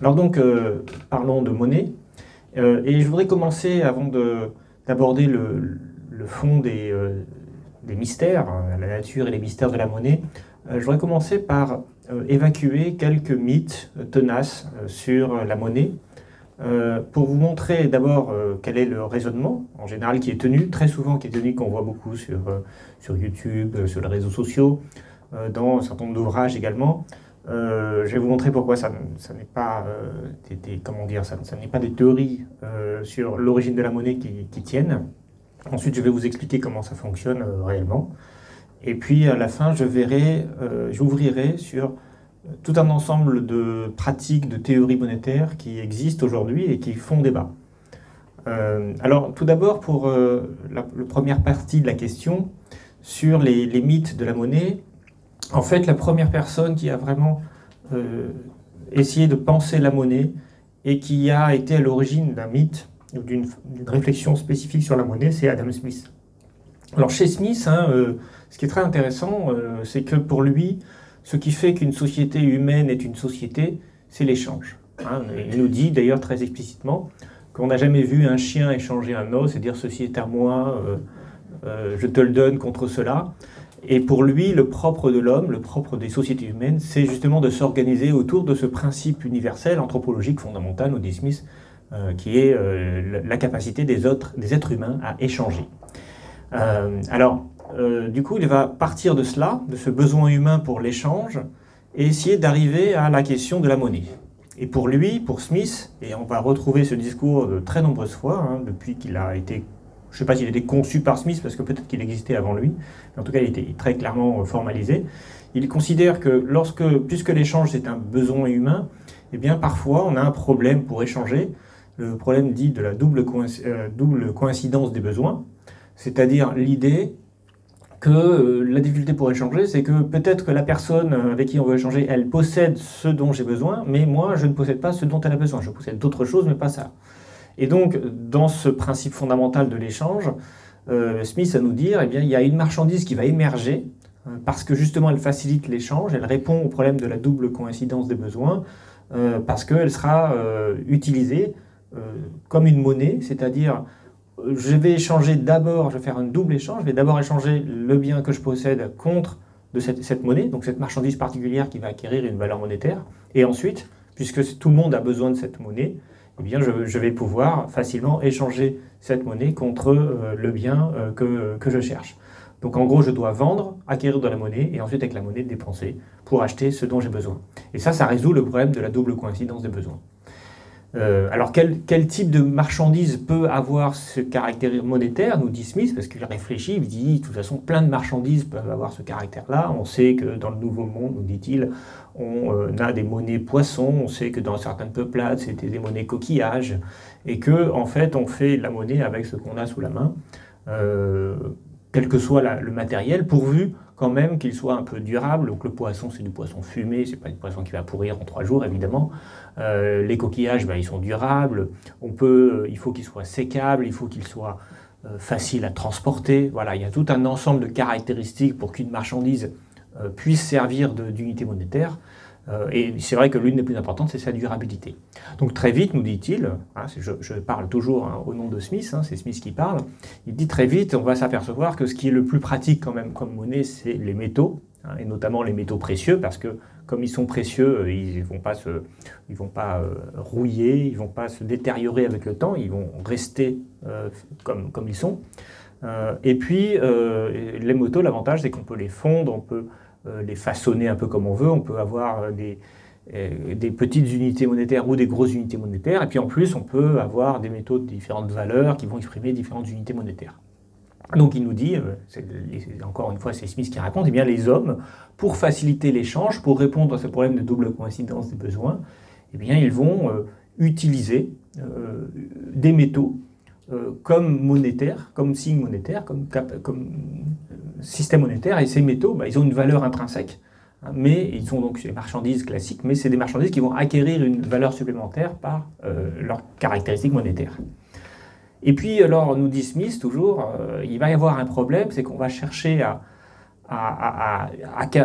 Alors donc, parlons de monnaie. Et je voudrais commencer, avant d'aborder le fond des mystères, la nature et les mystères de la monnaie, je voudrais commencer par évacuer quelques mythes tenaces sur la monnaie, pour vous montrer d'abord quel est le raisonnement, en général, qui est tenu, très souvent qui est tenu, qu'on voit beaucoup sur YouTube, sur les réseaux sociaux, dans un certain nombre d'ouvrages également. Je vais vous montrer pourquoi ça n'est pas, comment dire, ça n'est pas des théories sur l'origine de la monnaie qui tiennent. Ensuite, je vais vous expliquer comment ça fonctionne réellement. Et puis, à la fin, j'ouvrirai sur tout un ensemble de pratiques, de théories monétaires qui existent aujourd'hui et qui font débat. Alors, tout d'abord, pour la première partie de la question, sur les mythes de la monnaie, en fait, la première personne qui a vraiment essayé de penser la monnaie et qui a été à l'origine d'un mythe ou d'une réflexion spécifique sur la monnaie, c'est Adam Smith. Alors chez Smith, ce qui est très intéressant, c'est que pour lui, ce qui fait qu'une société humaine est une société, c'est l'échange. Il nous dit d'ailleurs très explicitement qu'on n'a jamais vu un chien échanger un os et dire ceci est à moi, je te le donne contre cela. Et pour lui, le propre de l'homme, le propre des sociétés humaines, c'est justement de s'organiser autour de ce principe universel, anthropologique, fondamental, nous dit Smith, qui est la capacité des êtres humains à échanger. Du coup, il va partir de cela, de ce besoin humain pour l'échange, et essayer d'arriver à la question de la monnaie. Et pour lui, pour Smith, et on va retrouver ce discours de très nombreuses fois, depuis qu'il a été, je ne sais pas s'il a été conçu par Smith, parce que peut-être qu'il existait avant lui, mais en tout cas, il était très clairement formalisé. Il considère que puisque l'échange c'est un besoin humain, eh bien parfois on a un problème pour échanger, le problème dit de la double coïncidence des besoins, c'est-à-dire l'idée que la difficulté pour échanger, c'est que peut-être que la personne avec qui on veut échanger, elle possède ce dont j'ai besoin, mais moi, je ne possède pas ce dont elle a besoin. Je possède d'autres choses, mais pas ça. Et donc, dans ce principe fondamental de l'échange, Smith va nous dire, eh bien, il y a une marchandise qui va émerger, parce que justement, elle facilite l'échange, elle répond au problème de la double coïncidence des besoins, parce qu'elle sera utilisée comme une monnaie, c'est-à-dire je vais échanger d'abord, je vais faire un double échange, je vais d'abord échanger le bien que je possède contre cette monnaie, donc cette marchandise particulière qui va acquérir une valeur monétaire, et ensuite, puisque tout le monde a besoin de cette monnaie, eh bien je vais pouvoir facilement échanger cette monnaie contre le bien que je cherche. Donc en gros, je dois vendre, acquérir de la monnaie, et ensuite avec la monnaie dépenser pour acheter ce dont j'ai besoin. Et ça résout le problème de la double coïncidence des besoins. Alors quel type de marchandise peut avoir ce caractère monétaire, nous dit Smith, parce qu'il réfléchit, il dit de toute façon plein de marchandises peuvent avoir ce caractère-là. On sait que dans le Nouveau Monde, nous dit-il, on a des monnaies poissons, on sait que dans certaines peuplades c'était des monnaies coquillages, et que en fait on fait la monnaie avec ce qu'on a sous la main, quel que soit le matériel, pourvu quand même qu'il soit un peu durable. Donc le poisson, c'est du poisson fumé, c'est pas du poisson qui va pourrir en 3 jours, évidemment. Les coquillages, ils sont durables. Il faut qu'ils soient sécables, il faut qu'ils soient faciles à transporter. Voilà, il y a tout un ensemble de caractéristiques pour qu'une marchandise puisse servir d'unité monétaire. Et c'est vrai que l'une des plus importantes, c'est sa durabilité. Donc très vite, nous dit-il, je parle toujours au nom de Smith, c'est Smith qui parle, il dit très vite, on va s'apercevoir que ce qui est le plus pratique quand même comme monnaie, c'est les métaux, et notamment les métaux précieux, parce que comme ils sont précieux, ils ne vont pas rouiller, ils ne vont pas se détériorer avec le temps, ils vont rester comme ils sont. Et puis, les métaux, l'avantage, c'est qu'on peut les fondre, on peut les façonner un peu comme on veut, on peut avoir des petites unités monétaires ou des grosses unités monétaires, et puis en plus on peut avoir des métaux de différentes valeurs qui vont exprimer différentes unités monétaires. Donc il nous dit, encore une fois c'est Smith qui raconte, eh bien les hommes, pour faciliter l'échange, pour répondre à ce problème de double coïncidence des besoins, eh bien ils vont utiliser des métaux comme monétaires, comme signe monétaire, comme système monétaire, et ces métaux, ils ont une valeur intrinsèque, mais ils sont donc des marchandises classiques, mais c'est des marchandises qui vont acquérir une valeur supplémentaire par leurs caractéristiques monétaires. Et puis, alors, nous dit Smith toujours, il va y avoir un problème, c'est qu'on va chercher à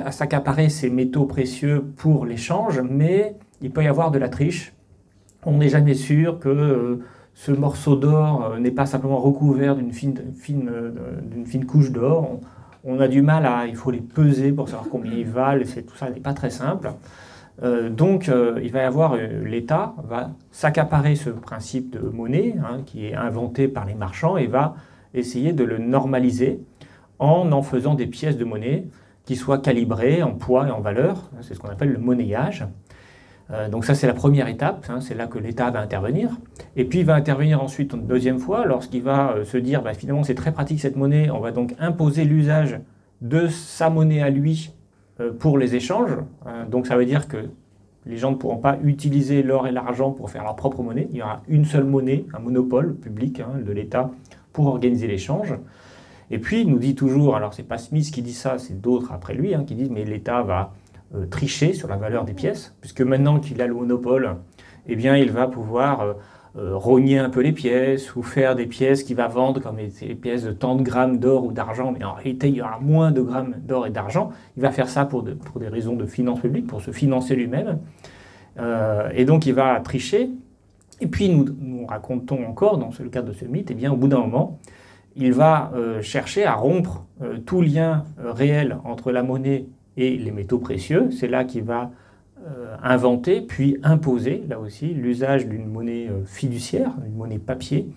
s'accaparer ces métaux précieux pour l'échange, mais il peut y avoir de la triche, on n'est jamais sûr que ce morceau d'or n'est pas simplement recouvert d'une fine couche d'or. On a du mal il faut les peser pour savoir combien ils valent, et tout ça n'est pas très simple. Donc il va y avoir, l'État va s'accaparer ce principe de monnaie, hein, qui est inventé par les marchands, et va essayer de le normaliser en faisant des pièces de monnaie qui soient calibrées en poids et en valeur. C'est ce qu'on appelle le monnayage. Donc ça, c'est la première étape, hein, c'est là que l'État va intervenir. Et puis il va intervenir ensuite une deuxième fois, lorsqu'il va se dire, bah, finalement c'est très pratique cette monnaie, on va donc imposer l'usage de sa monnaie à lui pour les échanges. Donc ça veut dire que les gens ne pourront pas utiliser l'or et l'argent pour faire leur propre monnaie. Il y aura une seule monnaie, un monopole public, hein, de l'État pour organiser l'échange. Et puis il nous dit toujours, alors c'est pas Smith qui dit ça, c'est d'autres après lui, hein, qui disent mais l'État va tricher sur la valeur des pièces, puisque maintenant qu'il a le monopole, eh bien il va pouvoir rogner un peu les pièces, ou faire des pièces qu'il va vendre comme des pièces de tant de grammes d'or ou d'argent, mais en réalité il y aura moins de grammes d'or et d'argent. Il va faire ça pour des raisons de finances publiques, pour se financer lui-même. Et donc il va tricher. Et puis nous racontons encore, dans le cadre de ce mythe, eh bien au bout d'un moment, il va chercher à rompre tout lien réel entre la monnaie et les métaux précieux. C'est là qu'il va inventer, puis imposer, là aussi, l'usage d'une monnaie fiduciaire, une monnaie papier,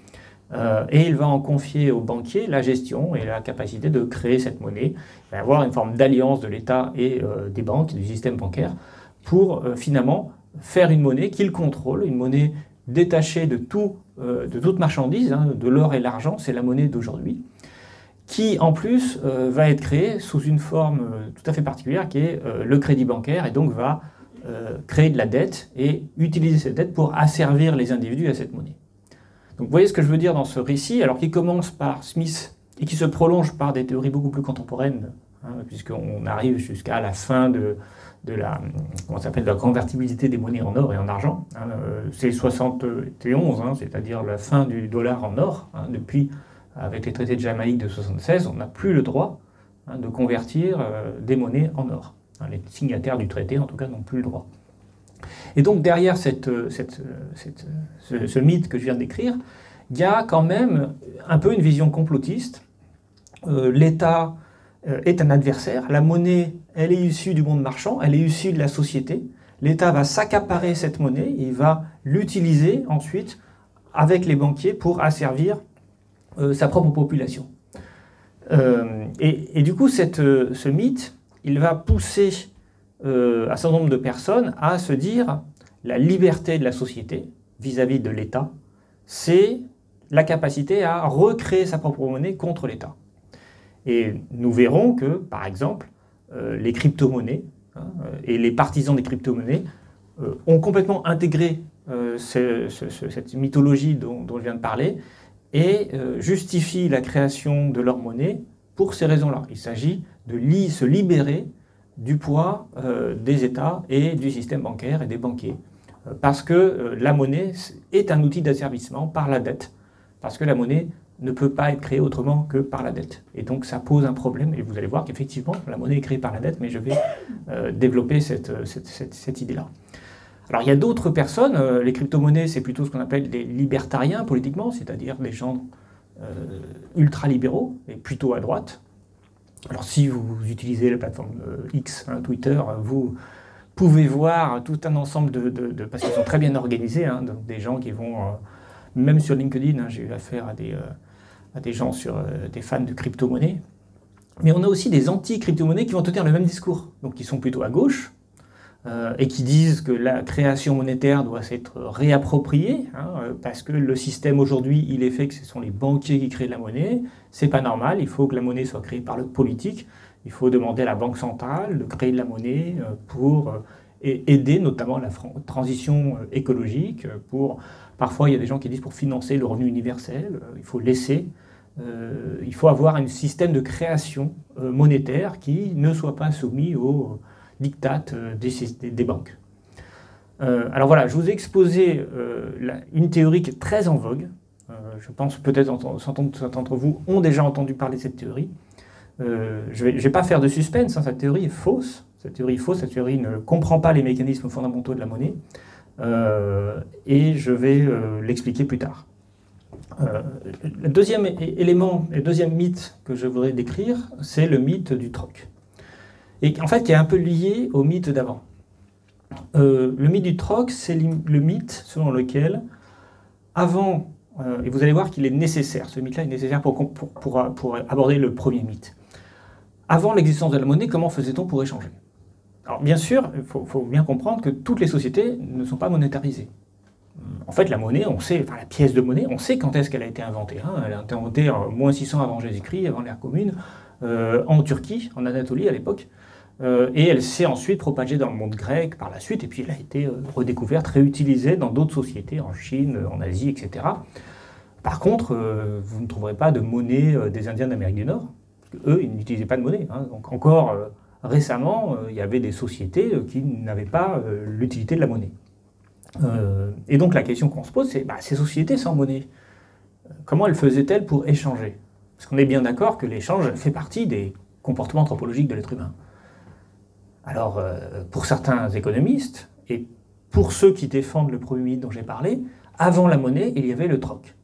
et il va en confier aux banquiers la gestion et la capacité de créer cette monnaie. Il va y avoir une forme d'alliance de l'État et des banques, du système bancaire, pour finalement faire une monnaie qu'il contrôle, une monnaie détachée de toute marchandise, hein, de l'or et l'argent, c'est la monnaie d'aujourd'hui, qui en plus va être créée sous une forme tout à fait particulière qui est le crédit bancaire, et donc va créer de la dette et utiliser cette dette pour asservir les individus à cette monnaie. Donc vous voyez ce que je veux dire dans ce récit, alors qui commence par Smith et qui se prolonge par des théories beaucoup plus contemporaines, hein, puisqu'on arrive jusqu'à la fin de la convertibilité des monnaies en or et en argent. Hein, c'est 71, hein, c'est-à-dire la fin du dollar en or. Hein, depuis, avec les traités de Jamaïque de 76, on n'a plus le droit, hein, de convertir des monnaies en or. Hein, les signataires du traité, en tout cas, n'ont plus le droit. Et donc, derrière ce mythe que je viens de décrire, il y a quand même un peu une vision complotiste. L'État est un adversaire. La monnaie, elle est issue du monde marchand, elle est issue de la société. L'État va s'accaparer cette monnaie, il va l'utiliser ensuite avec les banquiers pour asservir sa propre population. Et du coup, ce mythe, il va pousser un certain nombre de personnes à se dire la liberté de la société vis-à-vis de l'État, c'est la capacité à recréer sa propre monnaie contre l'État. Et nous verrons que, par exemple, les crypto-monnaies, hein, et les partisans des crypto-monnaies ont complètement intégré cette mythologie dont je viens de parler et justifient la création de leur monnaie pour ces raisons-là. Il s'agit de se libérer du poids des États et du système bancaire et des banquiers. Parce que la monnaie est un outil d'asservissement par la dette. Parce que la monnaie ne peut pas être créée autrement que par la dette. Et donc ça pose un problème. Et vous allez voir qu'effectivement, la monnaie est créée par la dette, mais je vais développer cette idée-là. Alors il y a d'autres personnes. Les crypto-monnaies, c'est plutôt ce qu'on appelle des libertariens politiquement, c'est-à-dire des gens ultra-libéraux et plutôt à droite. Alors si vous utilisez la plateforme X, hein, Twitter, vous pouvez voir tout un ensemble parce qu'ils sont très bien organisés, hein, donc des gens qui vont, même sur LinkedIn, hein, j'ai eu affaire à des gens des fans de crypto-monnaies. Mais on a aussi des anti-crypto-monnaies qui vont tenir le même discours, donc qui sont plutôt à gauche, et qui disent que la création monétaire doit s'être réappropriée, hein, parce que le système aujourd'hui, il est fait que ce sont les banquiers qui créent la monnaie. C'est pas normal, il faut que la monnaie soit créée par le politique. Il faut demander à la Banque centrale de créer de la monnaie pour aider notamment la transition écologique. Parfois, il y a des gens qui disent pour financer le revenu universel, il faut il faut avoir un système de création monétaire qui ne soit pas soumis aux diktats des banques. Alors voilà, je vous ai exposé une théorie qui est très en vogue. Je pense peut-être certains d'entre vous ont déjà entendu parler de cette théorie. Je vais pas faire de suspense, hein, cette théorie est fausse. Cette théorie ne comprend pas les mécanismes fondamentaux de la monnaie. et je vais l'expliquer plus tard. Le deuxième élément, le deuxième mythe que je voudrais décrire, c'est le mythe du troc. Et en fait, qui est un peu lié au mythe d'avant. Le mythe du troc, c'est le mythe selon lequel, avant, et vous allez voir qu'il est nécessaire, ce mythe-là est nécessaire pour aborder le premier mythe. Avant l'existence de la monnaie, comment faisait-on pour échanger? Alors bien sûr, il faut bien comprendre que toutes les sociétés ne sont pas monétarisées. En fait, la monnaie, on sait, enfin la pièce de monnaie, on sait quand est-ce qu'elle a été inventée. Hein. Elle a été inventée en moins 600 avant Jésus-Christ, avant l'ère commune, en Turquie, en Anatolie à l'époque. Et elle s'est ensuite propagée dans le monde grec par la suite, et puis elle a été redécouverte, réutilisée dans d'autres sociétés, en Chine, en Asie, etc. Par contre, vous ne trouverez pas de monnaie des Indiens d'Amérique du Nord, parce qu'eux, ils n'utilisaient pas de monnaie. Hein. Donc encore récemment, il y avait des sociétés qui n'avaient pas l'utilité de la monnaie. Et donc la question qu'on se pose, c'est ces sociétés sans monnaie, comment elles faisaient-elles pour échanger? Parce qu'on est bien d'accord que l'échange fait partie des comportements anthropologiques de l'être humain. Alors, pour certains économistes, et pour ceux qui défendent le premier mythe dont j'ai parlé, avant la monnaie, il y avait le troc.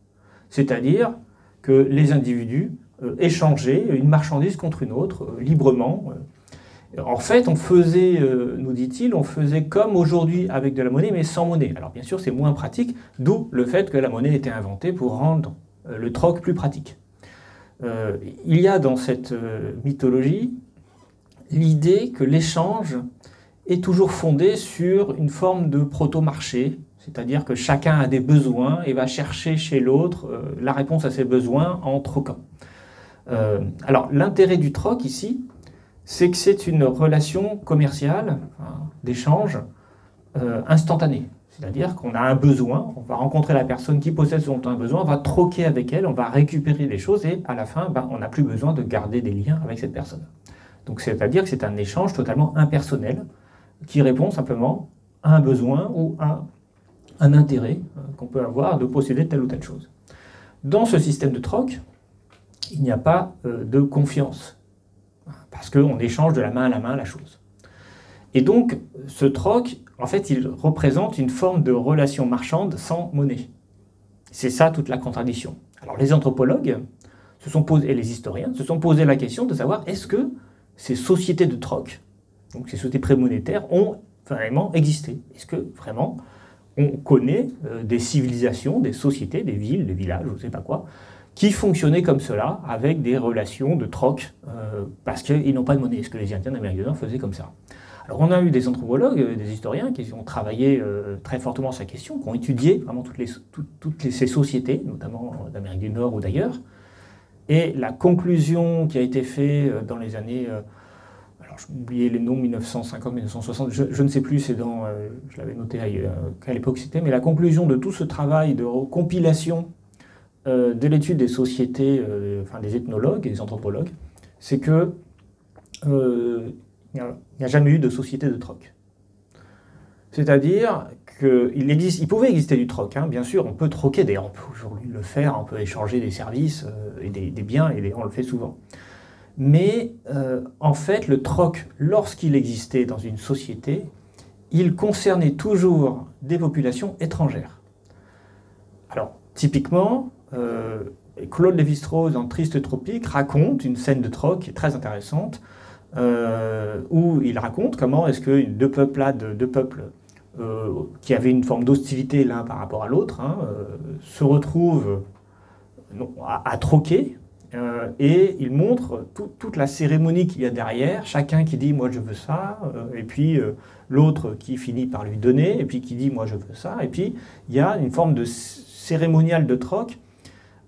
C'est-à-dire que les individus échangeaient une marchandise contre une autre, librement. En fait, on faisait, nous dit-il, on faisait comme aujourd'hui avec de la monnaie, mais sans monnaie. Alors bien sûr, c'est moins pratique, d'où le fait que la monnaie était inventée pour rendre le troc plus pratique. Il y a dans cette mythologie l'idée que l'échange est toujours fondé sur une forme de proto-marché, c'est-à-dire que chacun a des besoins et va chercher chez l'autre la réponse à ses besoins en troquant. Alors l'intérêt du troc ici, c'est que c'est une relation commerciale, d'échange, instantanée. C'est-à-dire qu'on a un besoin, on va rencontrer la personne qui possède ce dont on a besoin, on va troquer avec elle, on va récupérer des choses et à la fin, on n'a plus besoin de garder des liens avec cette personne. Donc c'est-à-dire que c'est un échange totalement impersonnel qui répond simplement à un besoin ou à un intérêt qu'on peut avoir de posséder telle ou telle chose. Dans ce système de troc, il n'y a pas de confiance, parce qu'on échange de la main à la chose. Et donc, ce troc, en fait, il représente une forme de relation marchande sans monnaie. C'est ça toute la contradiction. Alors les anthropologues se sont posés, et les historiens se sont posés la question de savoir est-ce que ces sociétés de troc, donc ces sociétés prémonétaires, ont vraiment existé? Est-ce que vraiment on connaît des civilisations, des sociétés, des villes, des villages, je ne sais pas quoi, qui fonctionnaient comme cela, avec des relations de troc, parce qu'ils n'ont pas de monnaie? Est-ce que les Indiens d'Amérique du Nord faisaient comme ça? Alors on a eu des anthropologues, des historiens qui ont travaillé très fortement sur la question, qui ont étudié vraiment ces sociétés, notamment d'Amérique du Nord ou d'ailleurs, et la conclusion qui a été faite dans les années, alors j'ai oublié les noms, 1950, 1960, je ne sais plus, c'est dans, je l'avais noté à l'époque c'était, mais la conclusion de tout ce travail de compilation de l'étude des sociétés, enfin des ethnologues et des anthropologues, c'est que il n'y a jamais eu de société de troc. C'est-à-dire qu'il pouvait exister du troc, hein, bien sûr, on peut troquer, d'ailleurs on peut aujourd'hui le faire, on peut échanger des services et des biens, et on le fait souvent. Mais en fait, le troc, lorsqu'il existait dans une société, il concernait toujours des populations étrangères. Alors, typiquement, Claude Lévi-Strauss, dans Triste Tropique, raconte une scène de troc qui est très intéressante, où il raconte comment est-ce que deux peuples qui avaient une forme d'hostilité l'un par rapport à l'autre se retrouvent à troquer, et il montre toute la cérémonie qu'il y a derrière, chacun qui dit « moi je veux ça », et puis l'autre qui finit par lui donner, et puis qui dit « moi je veux ça », et puis il y a une forme de cérémonial de troc.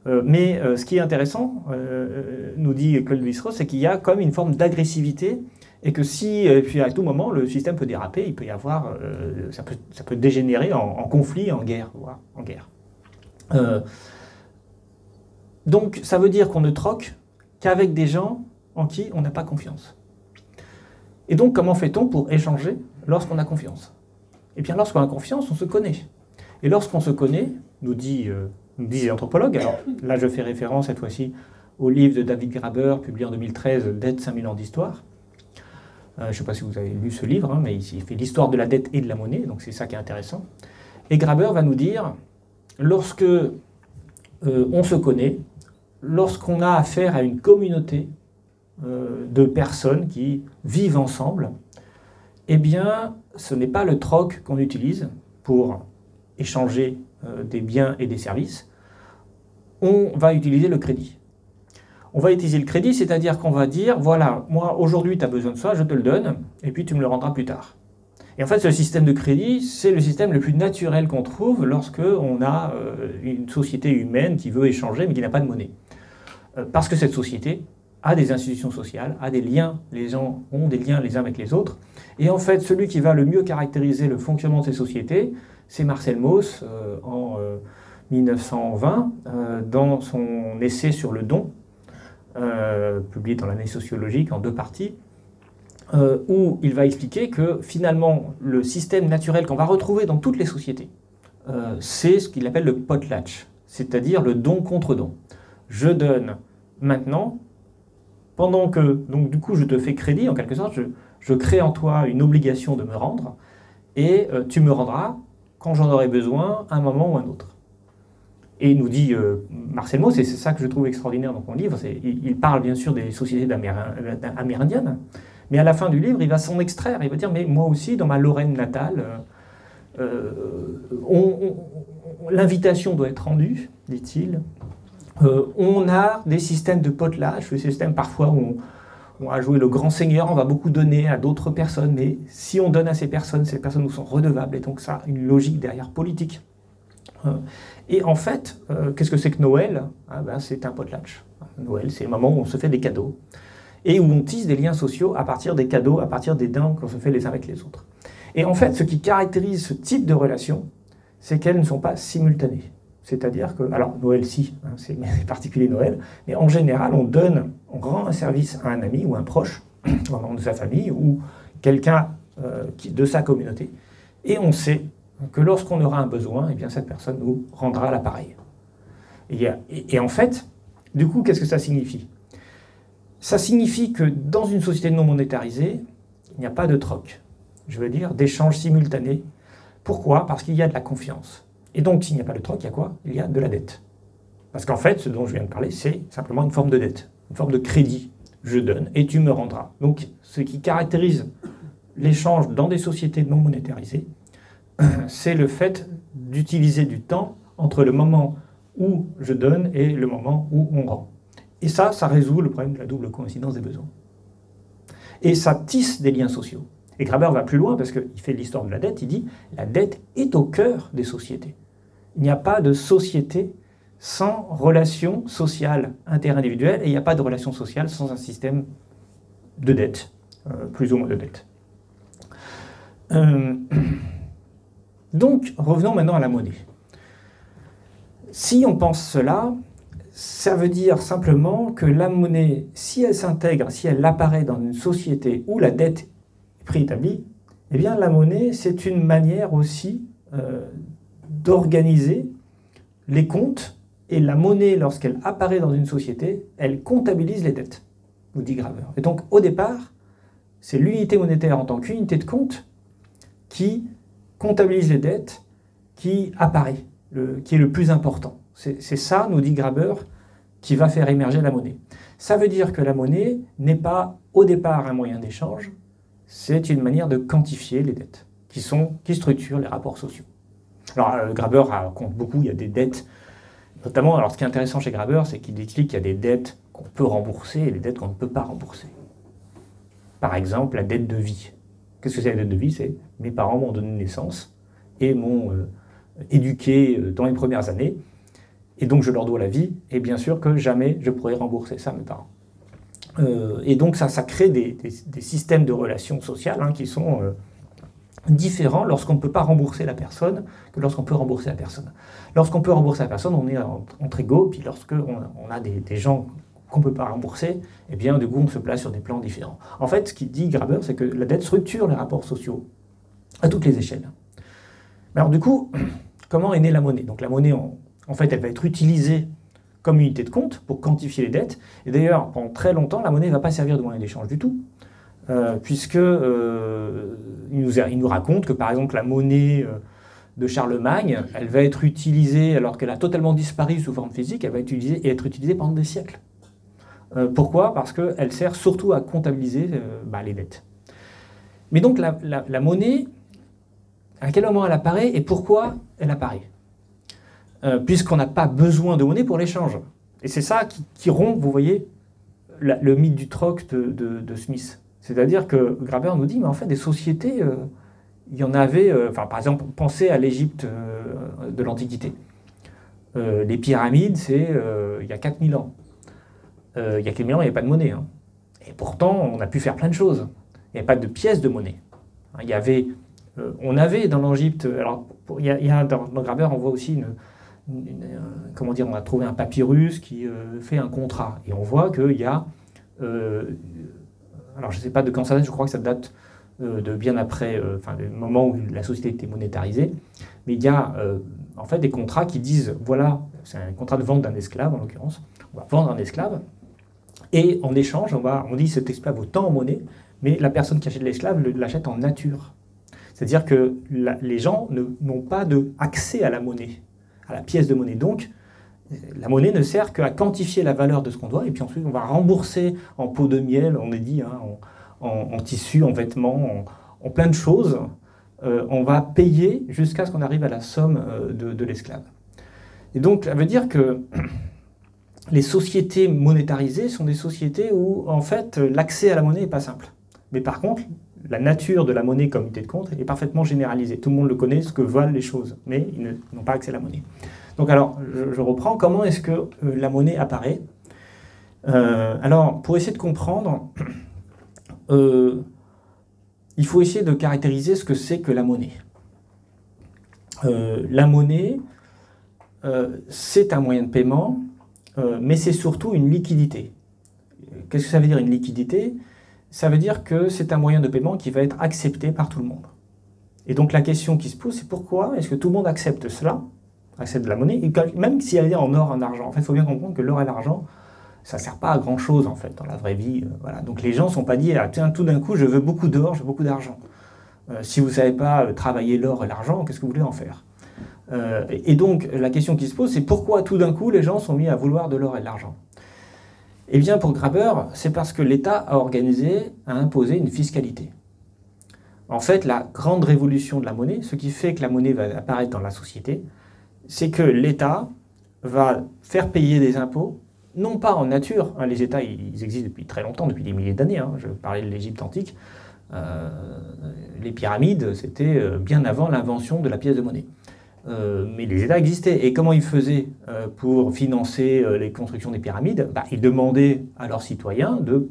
Mais ce qui est intéressant, nous dit Claude Lévi-Strauss, c'est qu'il y a comme une forme d'agressivité et que puis à tout moment, le système peut déraper, il peut y avoir, ça peut dégénérer en conflit, en guerre. Voilà, en guerre. Donc ça veut dire qu'on ne troque qu'avec des gens en qui on n'a pas confiance. Et donc comment fait-on pour échanger lorsqu'on a confiance? Eh bien lorsqu'on a confiance, on se connaît. Et lorsqu'on se connaît, nous disent les anthropologues, alors là je fais référence cette fois-ci au livre de David Graeber, publié en 2013, Dette 5000 ans d'histoire. Je ne sais pas si vous avez lu ce livre, mais il fait l'histoire de la dette et de la monnaie, donc c'est ça qui est intéressant. Et Graeber va nous dire, lorsque on se connaît, lorsqu'on a affaire à une communauté de personnes qui vivent ensemble, eh bien, ce n'est pas le troc qu'on utilise pour échanger des biens et des services, on va utiliser le crédit. On va utiliser le crédit, c'est-à-dire qu'on va dire, voilà, moi aujourd'hui tu as besoin de ça, je te le donne, et puis tu me le rendras plus tard. Et en fait, ce système de crédit, c'est le système le plus naturel qu'on trouve lorsque on a une société humaine qui veut échanger mais qui n'a pas de monnaie. Parce que cette société a des institutions sociales, a des liens, les gens ont des liens les uns avec les autres. Et en fait, celui qui va le mieux caractériser le fonctionnement de ces sociétés, c'est Marcel Mauss en 1920, dans son essai sur le don, publié dans l'année sociologique en 2 parties, où il va expliquer que finalement le système naturel qu'on va retrouver dans toutes les sociétés, c'est ce qu'il appelle le potlatch, c'est-à-dire le don contre don. Je donne maintenant, pendant que, donc du coup je te fais crédit en quelque sorte, je crée en toi une obligation de me rendre, et tu me rendras quand j'en aurai besoin à un moment ou à un autre. Et il nous dit Marcel Mauss, et c'est ça que je trouve extraordinaire dans mon livre, il parle bien sûr des sociétés amérindiennes, mais à la fin du livre, il va s'en extraire, il va dire, mais moi aussi, dans ma Lorraine natale, l'invitation doit être rendue, dit-il. On a des systèmes de potelage, des systèmes parfois où on va jouer le grand seigneur, on va beaucoup donner à d'autres personnes, mais si on donne à ces personnes nous sont redevables, et donc ça a une logique derrière politique. Et en fait, qu'est-ce que c'est que Noël? C'est un potlatch. Noël, c'est le moment où on se fait des cadeaux, et où on tisse des liens sociaux à partir des cadeaux, à partir des dons qu'on se fait les uns avec les autres. Et en fait, ce qui caractérise ce type de relation, c'est qu'elles ne sont pas simultanées. C'est-à-dire que, alors Noël si, hein, c'est particulier Noël, mais en général on rend un service à un ami ou un proche, un membre de sa famille ou quelqu'un de sa communauté, et on sait que lorsqu'on aura un besoin, eh bien cette personne nous rendra l'appareil. Et en fait, du coup, qu'est-ce que ça signifie? Ça signifie que dans une société non monétarisée, il n'y a pas de troc, je veux dire d'échange simultané. Pourquoi? Parce qu'il y a de la confiance. Et donc, s'il n'y a pas de troc, il y a quoi? Il y a de la dette. Parce qu'en fait, ce dont je viens de parler, c'est simplement une forme de dette, une forme de crédit. Je donne et tu me rendras. Donc, ce qui caractérise l'échange dans des sociétés non monétarisées, c'est le fait d'utiliser du temps entre le moment où je donne et le moment où on rend. Et ça résout le problème de la double coïncidence des besoins. Et ça tisse des liens sociaux. Et Graeber va plus loin parce qu'il fait l'histoire de la dette, il dit « la dette est au cœur des sociétés ». Il n'y a pas de société sans relation sociale interindividuelle et il n'y a pas de relation sociale sans un système de dette, plus ou moins de dette. Donc, revenons maintenant à la monnaie. Si on pense cela, ça veut dire simplement que la monnaie, si elle s'intègre, si elle apparaît dans une société où la dette est préétablie, eh bien la monnaie, c'est une manière aussi d'organiser les comptes, et la monnaie, lorsqu'elle apparaît dans une société, elle comptabilise les dettes, nous dit Graeber. Et donc, au départ, c'est l'unité monétaire en tant qu'unité de compte qui comptabilise les dettes, qui apparaît, qui est le plus important. C'est ça, nous dit Graeber, qui va faire émerger la monnaie. Ça veut dire que la monnaie n'est pas, au départ, un moyen d'échange, c'est une manière de quantifier les dettes, qui structurent les rapports sociaux. Alors, Graeber raconte beaucoup, il y a des dettes, notamment, alors ce qui est intéressant chez Graeber, c'est qu'il explique qu'il y a des dettes qu'on peut rembourser et des dettes qu'on ne peut pas rembourser. Par exemple, la dette de vie. Qu'est-ce que c'est la dette de vie? C'est mes parents m'ont donné naissance et m'ont éduqué dans les premières années, et donc je leur dois la vie, et bien sûr que jamais je pourrai rembourser ça à mes parents. Et donc ça crée des systèmes de relations sociales qui sont différents lorsqu'on ne peut pas rembourser la personne que lorsqu'on peut rembourser la personne. Lorsqu'on peut rembourser la personne, on est entre égaux, puis lorsqu'on a des gens qu'on ne peut pas rembourser, eh bien du coup on se place sur des plans différents. En fait, ce qu'il dit Graeber, c'est que la dette structure les rapports sociaux à toutes les échelles. Mais alors du coup, comment est née la monnaie? Donc la monnaie, en fait, elle va être utilisée comme unité de compte pour quantifier les dettes. Et d'ailleurs, pendant très longtemps, la monnaie ne va pas servir de moyen d'échange du tout, puisque il nous raconte que, par exemple, la monnaie de Charlemagne, elle va être utilisée, alors qu'elle a totalement disparu sous forme physique, elle va être utilisée pendant des siècles. Pourquoi? Parce qu'elle sert surtout à comptabiliser les dettes. Mais donc la monnaie, à quel moment elle apparaît et pourquoi elle apparaît? Puisqu'on n'a pas besoin de monnaie pour l'échange. Et c'est ça qui rompt, vous voyez, le mythe du troc de Smith. C'est-à-dire que Graeber nous dit, mais en fait, des sociétés, il y en avait, par exemple, pensez à l'Égypte de l'Antiquité. Les pyramides, c'est il y a 4000 ans. Il y a 4000 ans, il n'y avait pas de monnaie. Hein. Et pourtant, on a pu faire plein de choses. Il n'y avait pas de pièces de monnaie. Il y avait, on avait dans l'Égypte, alors dans Graeber, on voit aussi comment dire, on a trouvé un papyrus qui fait un contrat. Et on voit qu'il y a, alors je ne sais pas de quand ça date, je crois que ça date de bien après, le moment où la société était monétarisée. Mais il y a en fait des contrats qui disent, voilà, c'est un contrat de vente d'un esclave en l'occurrence, on va vendre un esclave, et en échange, on dit cet esclave vaut tant en monnaie, mais la personne qui achète l'esclave l'achète en nature. C'est-à-dire que les gens n'ont pas accès à la monnaie, à la pièce de monnaie. Donc, la monnaie ne sert qu'à quantifier la valeur de ce qu'on doit, et puis ensuite on va rembourser en pot de miel, on est dit, hein, en tissu, en vêtements, en plein de choses. On va payer jusqu'à ce qu'on arrive à la somme de l'esclave. Et donc, ça veut dire que les sociétés monétarisées sont des sociétés où, en fait, l'accès à la monnaie n'est pas simple. Mais par contre, la nature de la monnaie comme unité de compte est parfaitement généralisée. Tout le monde le connaît, ce que valent les choses, mais ils n'ont pas accès à la monnaie. Donc alors, je reprends. Comment est-ce que la monnaie apparaît? Alors, pour essayer de comprendre, il faut essayer de caractériser ce que c'est que la monnaie. La monnaie, c'est un moyen de paiement, mais c'est surtout une liquidité. Qu'est-ce que ça veut dire une liquidité? Ça veut dire que c'est un moyen de paiement qui va être accepté par tout le monde. Et donc la question qui se pose, c'est pourquoi est-ce que tout le monde accepte cela, accepte de la monnaie, et même si elle est en or, en argent. En fait, il faut bien comprendre que l'or et l'argent, ça ne sert pas à grand-chose, en fait, dans la vraie vie. Voilà. Donc les gens ne sont pas dit, ah, tiens, tout d'un coup, je veux beaucoup d'or, je veux beaucoup d'argent. Si vous ne savez pas travailler l'or et l'argent, qu'est-ce que vous voulez en faire? Et donc, la question qui se pose, c'est pourquoi tout d'un coup, les gens sont mis à vouloir de l'or et de l'argent? Eh bien, pour Graeber, c'est parce que l'État a imposé une fiscalité. En fait, la grande révolution de la monnaie, ce qui fait que la monnaie va apparaître dans la société, c'est que l'État va faire payer des impôts, non pas en nature. Hein, les États, ils existent depuis très longtemps, depuis des milliers d'années. Hein, je parlais de l'Égypte antique. Les pyramides, c'était bien avant l'invention de la pièce de monnaie. Mais les États existaient. Et comment ils faisaient pour financer les constructions des pyramides? Ils demandaient à leurs citoyens de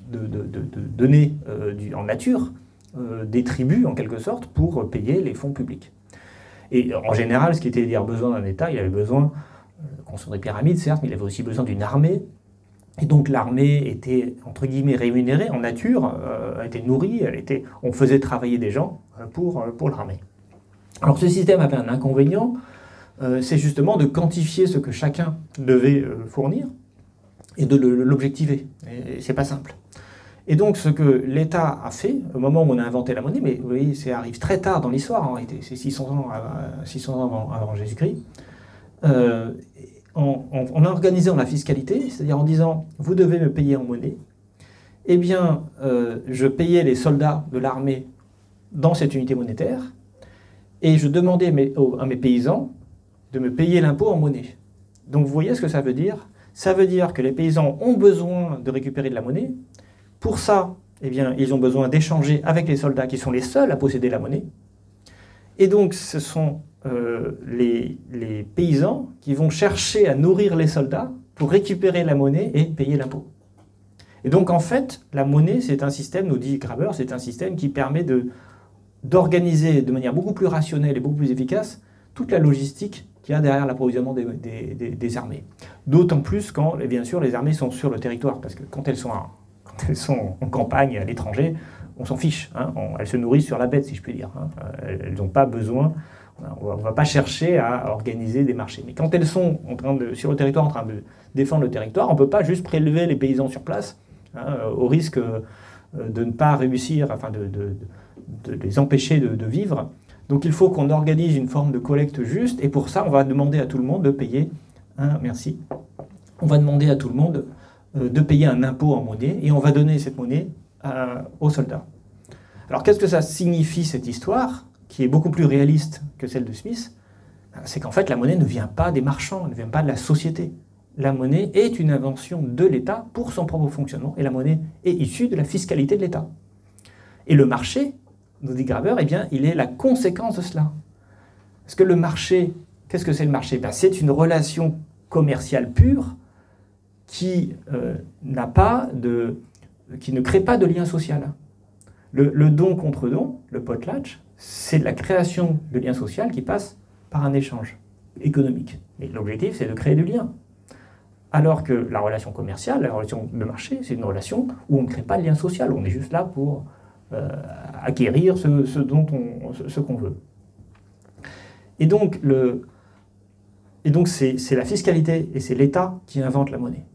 donner en nature des tribus, en quelque sorte, pour payer les fonds publics. Et en général, ce qui était dire besoin d'un État, il avait besoin de construire des pyramides, certes, mais il avait aussi besoin d'une armée. Et donc l'armée était, entre guillemets, rémunérée en nature, était nourrie, on faisait travailler des gens pour l'armée. Alors ce système avait un inconvénient, c'est justement de quantifier ce que chacun devait fournir et de l'objectiver. Et c'est pas simple. Et donc ce que l'État a fait, au moment où on a inventé la monnaie, mais vous voyez, ça arrive très tard dans l'histoire en réalité, c'est 600 ans avant Jésus-Christ, en organisant la fiscalité, c'est-à-dire en disant « vous devez me payer en monnaie », eh bien, je payais les soldats de l'armée dans cette unité monétaire, et je demandais à mes paysans de me payer l'impôt en monnaie. Donc vous voyez ce que ça veut dire? Ça veut dire que les paysans ont besoin de récupérer de la monnaie. Pour ça, eh bien, ils ont besoin d'échanger avec les soldats qui sont les seuls à posséder la monnaie. Et donc ce sont les paysans qui vont chercher à nourrir les soldats pour récupérer la monnaie et payer l'impôt. Et donc en fait, la monnaie, c'est un système, nous dit Graeber, c'est un système qui permet d'organiser de manière beaucoup plus rationnelle et beaucoup plus efficace toute la logistique qu'il y a derrière l'approvisionnement des armées. D'autant plus quand, bien sûr, les armées sont sur le territoire, parce que quand elles sont en campagne, à l'étranger, on s'en fiche. Hein, elles se nourrissent sur la bête, si je puis dire. Hein, elles n'ont pas besoin, on ne va pas chercher à organiser des marchés. Mais quand elles sont sur le territoire en train de défendre le territoire, on ne peut pas juste prélever les paysans sur place, hein, au risque de ne pas réussir, enfin de les empêcher de vivre. Donc il faut qu'on organise une forme de collecte juste, et pour ça, on va demander à tout le monde de payer merci. On va demander à tout le monde de payer un impôt en monnaie, et on va donner cette monnaie aux soldats. Alors qu'est-ce que ça signifie, cette histoire, qui est beaucoup plus réaliste que celle de Smith? C'est qu'en fait, la monnaie ne vient pas des marchands, elle ne vient pas de la société. La monnaie est une invention de l'État pour son propre fonctionnement, et la monnaie est issue de la fiscalité de l'État. Et le marché, nous dit Graeber, eh bien, il est la conséquence de cela. Parce que le marché, qu'est-ce que c'est le marché? C'est une relation commerciale pure qui qui ne crée pas de lien social. Le don contre don, le potlatch, c'est la création de liens sociaux qui passe par un échange économique. Et l'objectif, c'est de créer du lien. Alors que la relation commerciale, la relation de marché, c'est une relation où on ne crée pas de lien social, on est juste là pour acquérir ce qu'on veut. Et donc, c'est la fiscalité et c'est l'État qui invente la monnaie.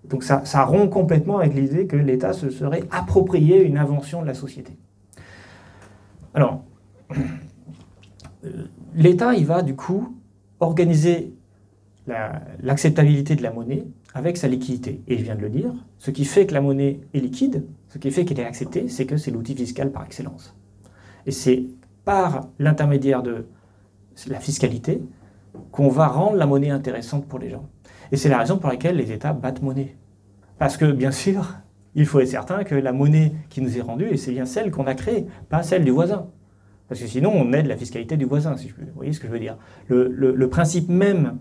Donc ça rompt complètement avec l'idée que l'État se serait approprié une invention de la société. Alors, l'État, il va du coup organiser l'acceptabilité de la monnaie avec sa liquidité. Et je viens de le dire, ce qui fait que la monnaie est liquide, ce qui fait qu'elle est acceptée, c'est que c'est l'outil fiscal par excellence. Et c'est par l'intermédiaire de la fiscalité qu'on va rendre la monnaie intéressante pour les gens. Et c'est la raison pour laquelle les États battent monnaie. Parce que, bien sûr, il faut être certain que la monnaie qui nous est rendue, et c'est bien celle qu'on a créée, pas celle du voisin. Parce que sinon, on aide la fiscalité du voisin, si vous voyez ce que je veux dire. Le principe même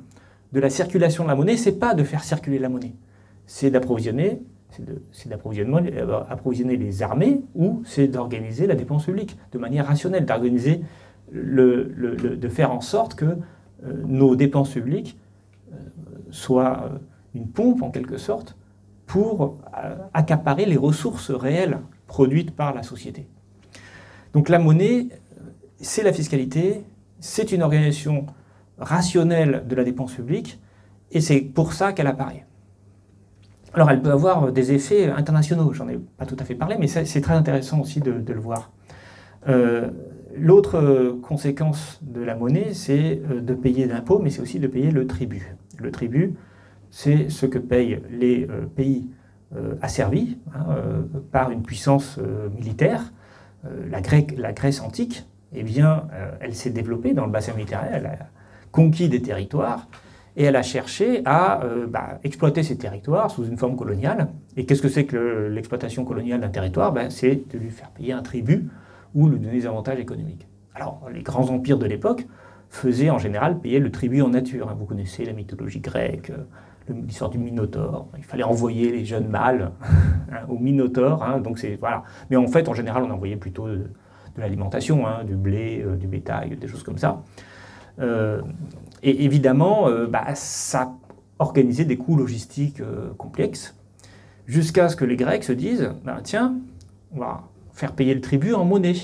de la circulation de la monnaie, c'est pas de faire circuler la monnaie. C'est d'approvisionner, approvisionner les armées, ou c'est d'organiser la dépense publique de manière rationnelle, d'organiser, de faire en sorte que nos dépenses publiques soient une pompe, en quelque sorte, pour accaparer les ressources réelles produites par la société. Donc la monnaie, c'est la fiscalité, c'est une organisation rationnelle de la dépense publique, et c'est pour ça qu'elle apparaît. Alors elle peut avoir des effets internationaux, j'en ai pas tout à fait parlé, mais c'est très intéressant aussi de le voir. L'autre conséquence de la monnaie, c'est de payer d'impôts, mais c'est aussi de payer le tribut. Le tribut, c'est ce que payent les pays asservis par une puissance militaire. La Grèce antique, eh bien, elle s'est développée dans le bassin méditerranéen, elle a conquis des territoires, et elle a cherché à exploiter ces territoires sous une forme coloniale. Et qu'est-ce que c'est que l'exploitation coloniale d'un territoire? C'est de lui faire payer un tribut ou lui donner des avantages économiques. Alors, les grands empires de l'époque faisaient en général payer le tribut en nature. Vous connaissez la mythologie grecque, l'histoire du Minotaure. Il fallait envoyer les jeunes mâles au Minotaure. Donc voilà. Mais en fait, en général, on envoyait plutôt de l'alimentation, du blé, du bétail, des choses comme ça. Et évidemment, ça organisait des coûts logistiques complexes, jusqu'à ce que les Grecs se disent, tiens, on va faire payer le tribut en monnaie,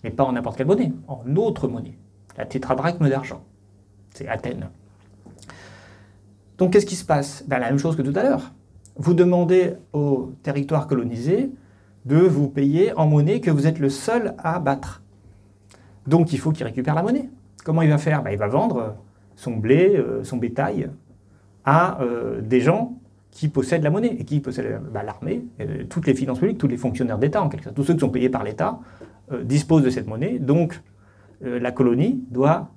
mais pas en n'importe quelle monnaie, en autre monnaie, la tétradrachme d'argent. C'est Athènes. Donc qu'est-ce qui se passe? La même chose que tout à l'heure. Vous demandez aux territoires colonisés de vous payer en monnaie que vous êtes le seul à battre. Donc il faut qu'il récupère la monnaie. Comment il va faire? Il va vendre son blé, son bétail à des gens qui possèdent la monnaie. Et qui possèdent l'armée, toutes les finances publiques, tous les fonctionnaires d'État, en quelque sorte. Tous ceux qui sont payés par l'État disposent de cette monnaie. Donc la colonie doit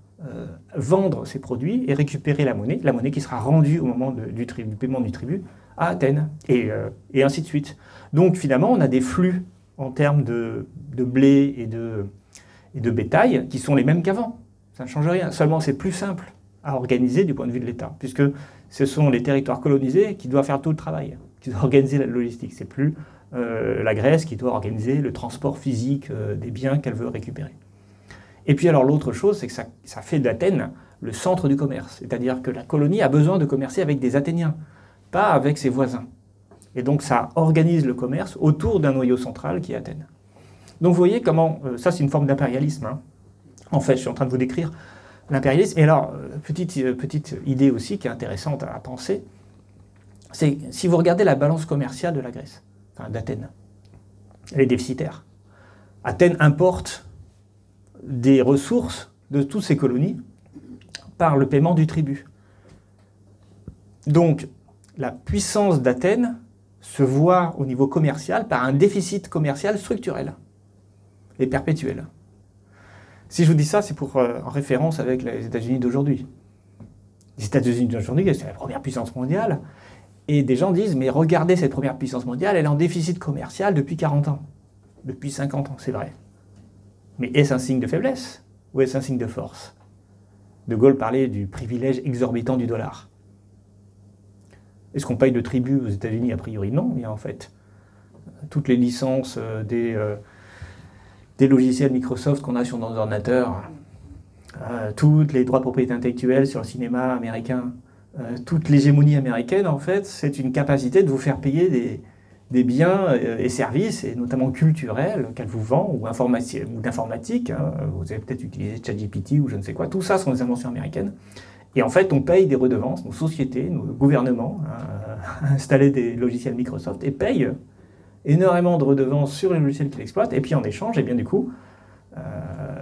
vendre ses produits et récupérer la monnaie qui sera rendue au moment du paiement du tribut à Athènes, et ainsi de suite. Donc finalement, on a des flux en termes de blé et de bétail qui sont les mêmes qu'avant. Ça ne change rien, seulement c'est plus simple à organiser du point de vue de l'État, puisque ce sont les territoires colonisés qui doivent faire tout le travail, qui doivent organiser la logistique. C'est plus la Grèce qui doit organiser le transport physique des biens qu'elle veut récupérer. Et puis alors l'autre chose, c'est que ça fait d'Athènes le centre du commerce, c'est-à-dire que la colonie a besoin de commercer avec des Athéniens, pas avec ses voisins. Et donc ça organise le commerce autour d'un noyau central qui est Athènes. Donc vous voyez comment, ça c'est une forme d'impérialisme. En fait, je suis en train de vous décrire l'impérialisme. Et alors, petite idée aussi qui est intéressante à penser, c'est si vous regardez la balance commerciale de la Grèce, enfin d'Athènes, elle est déficitaire. Athènes importe des ressources de toutes ces colonies par le paiement du tribut. Donc, la puissance d'Athènes se voit au niveau commercial par un déficit commercial structurel et perpétuel. Si je vous dis ça, c'est en référence avec les États-Unis d'aujourd'hui. Les États-Unis d'aujourd'hui, c'est la première puissance mondiale, et des gens disent, mais regardez cette première puissance mondiale, elle est en déficit commercial depuis 40 ans, depuis 50 ans, c'est vrai. Mais est-ce un signe de faiblesse ou est-ce un signe de force? De Gaulle parlait du privilège exorbitant du dollar. Est-ce qu'on paye de tribut aux États-Unis? A priori, non. Mais en fait, toutes les licences des logiciels Microsoft qu'on a sur nos ordinateurs, tous les droits de propriété intellectuelle sur le cinéma américain, toute l'hégémonie américaine, en fait, c'est une capacité de vous faire payer des biens et services, et notamment culturels, qu'elle vous vend, ou d'informatique. Vous avez peut-être utilisé ChatGPT ou je ne sais quoi. Tout ça sont des inventions américaines. Et en fait, on paye des redevances, nos sociétés, nos gouvernements, installer des logiciels Microsoft, et payent énormément de redevances sur les logiciels qu'ils exploitent, et puis en échange, et bien du coup,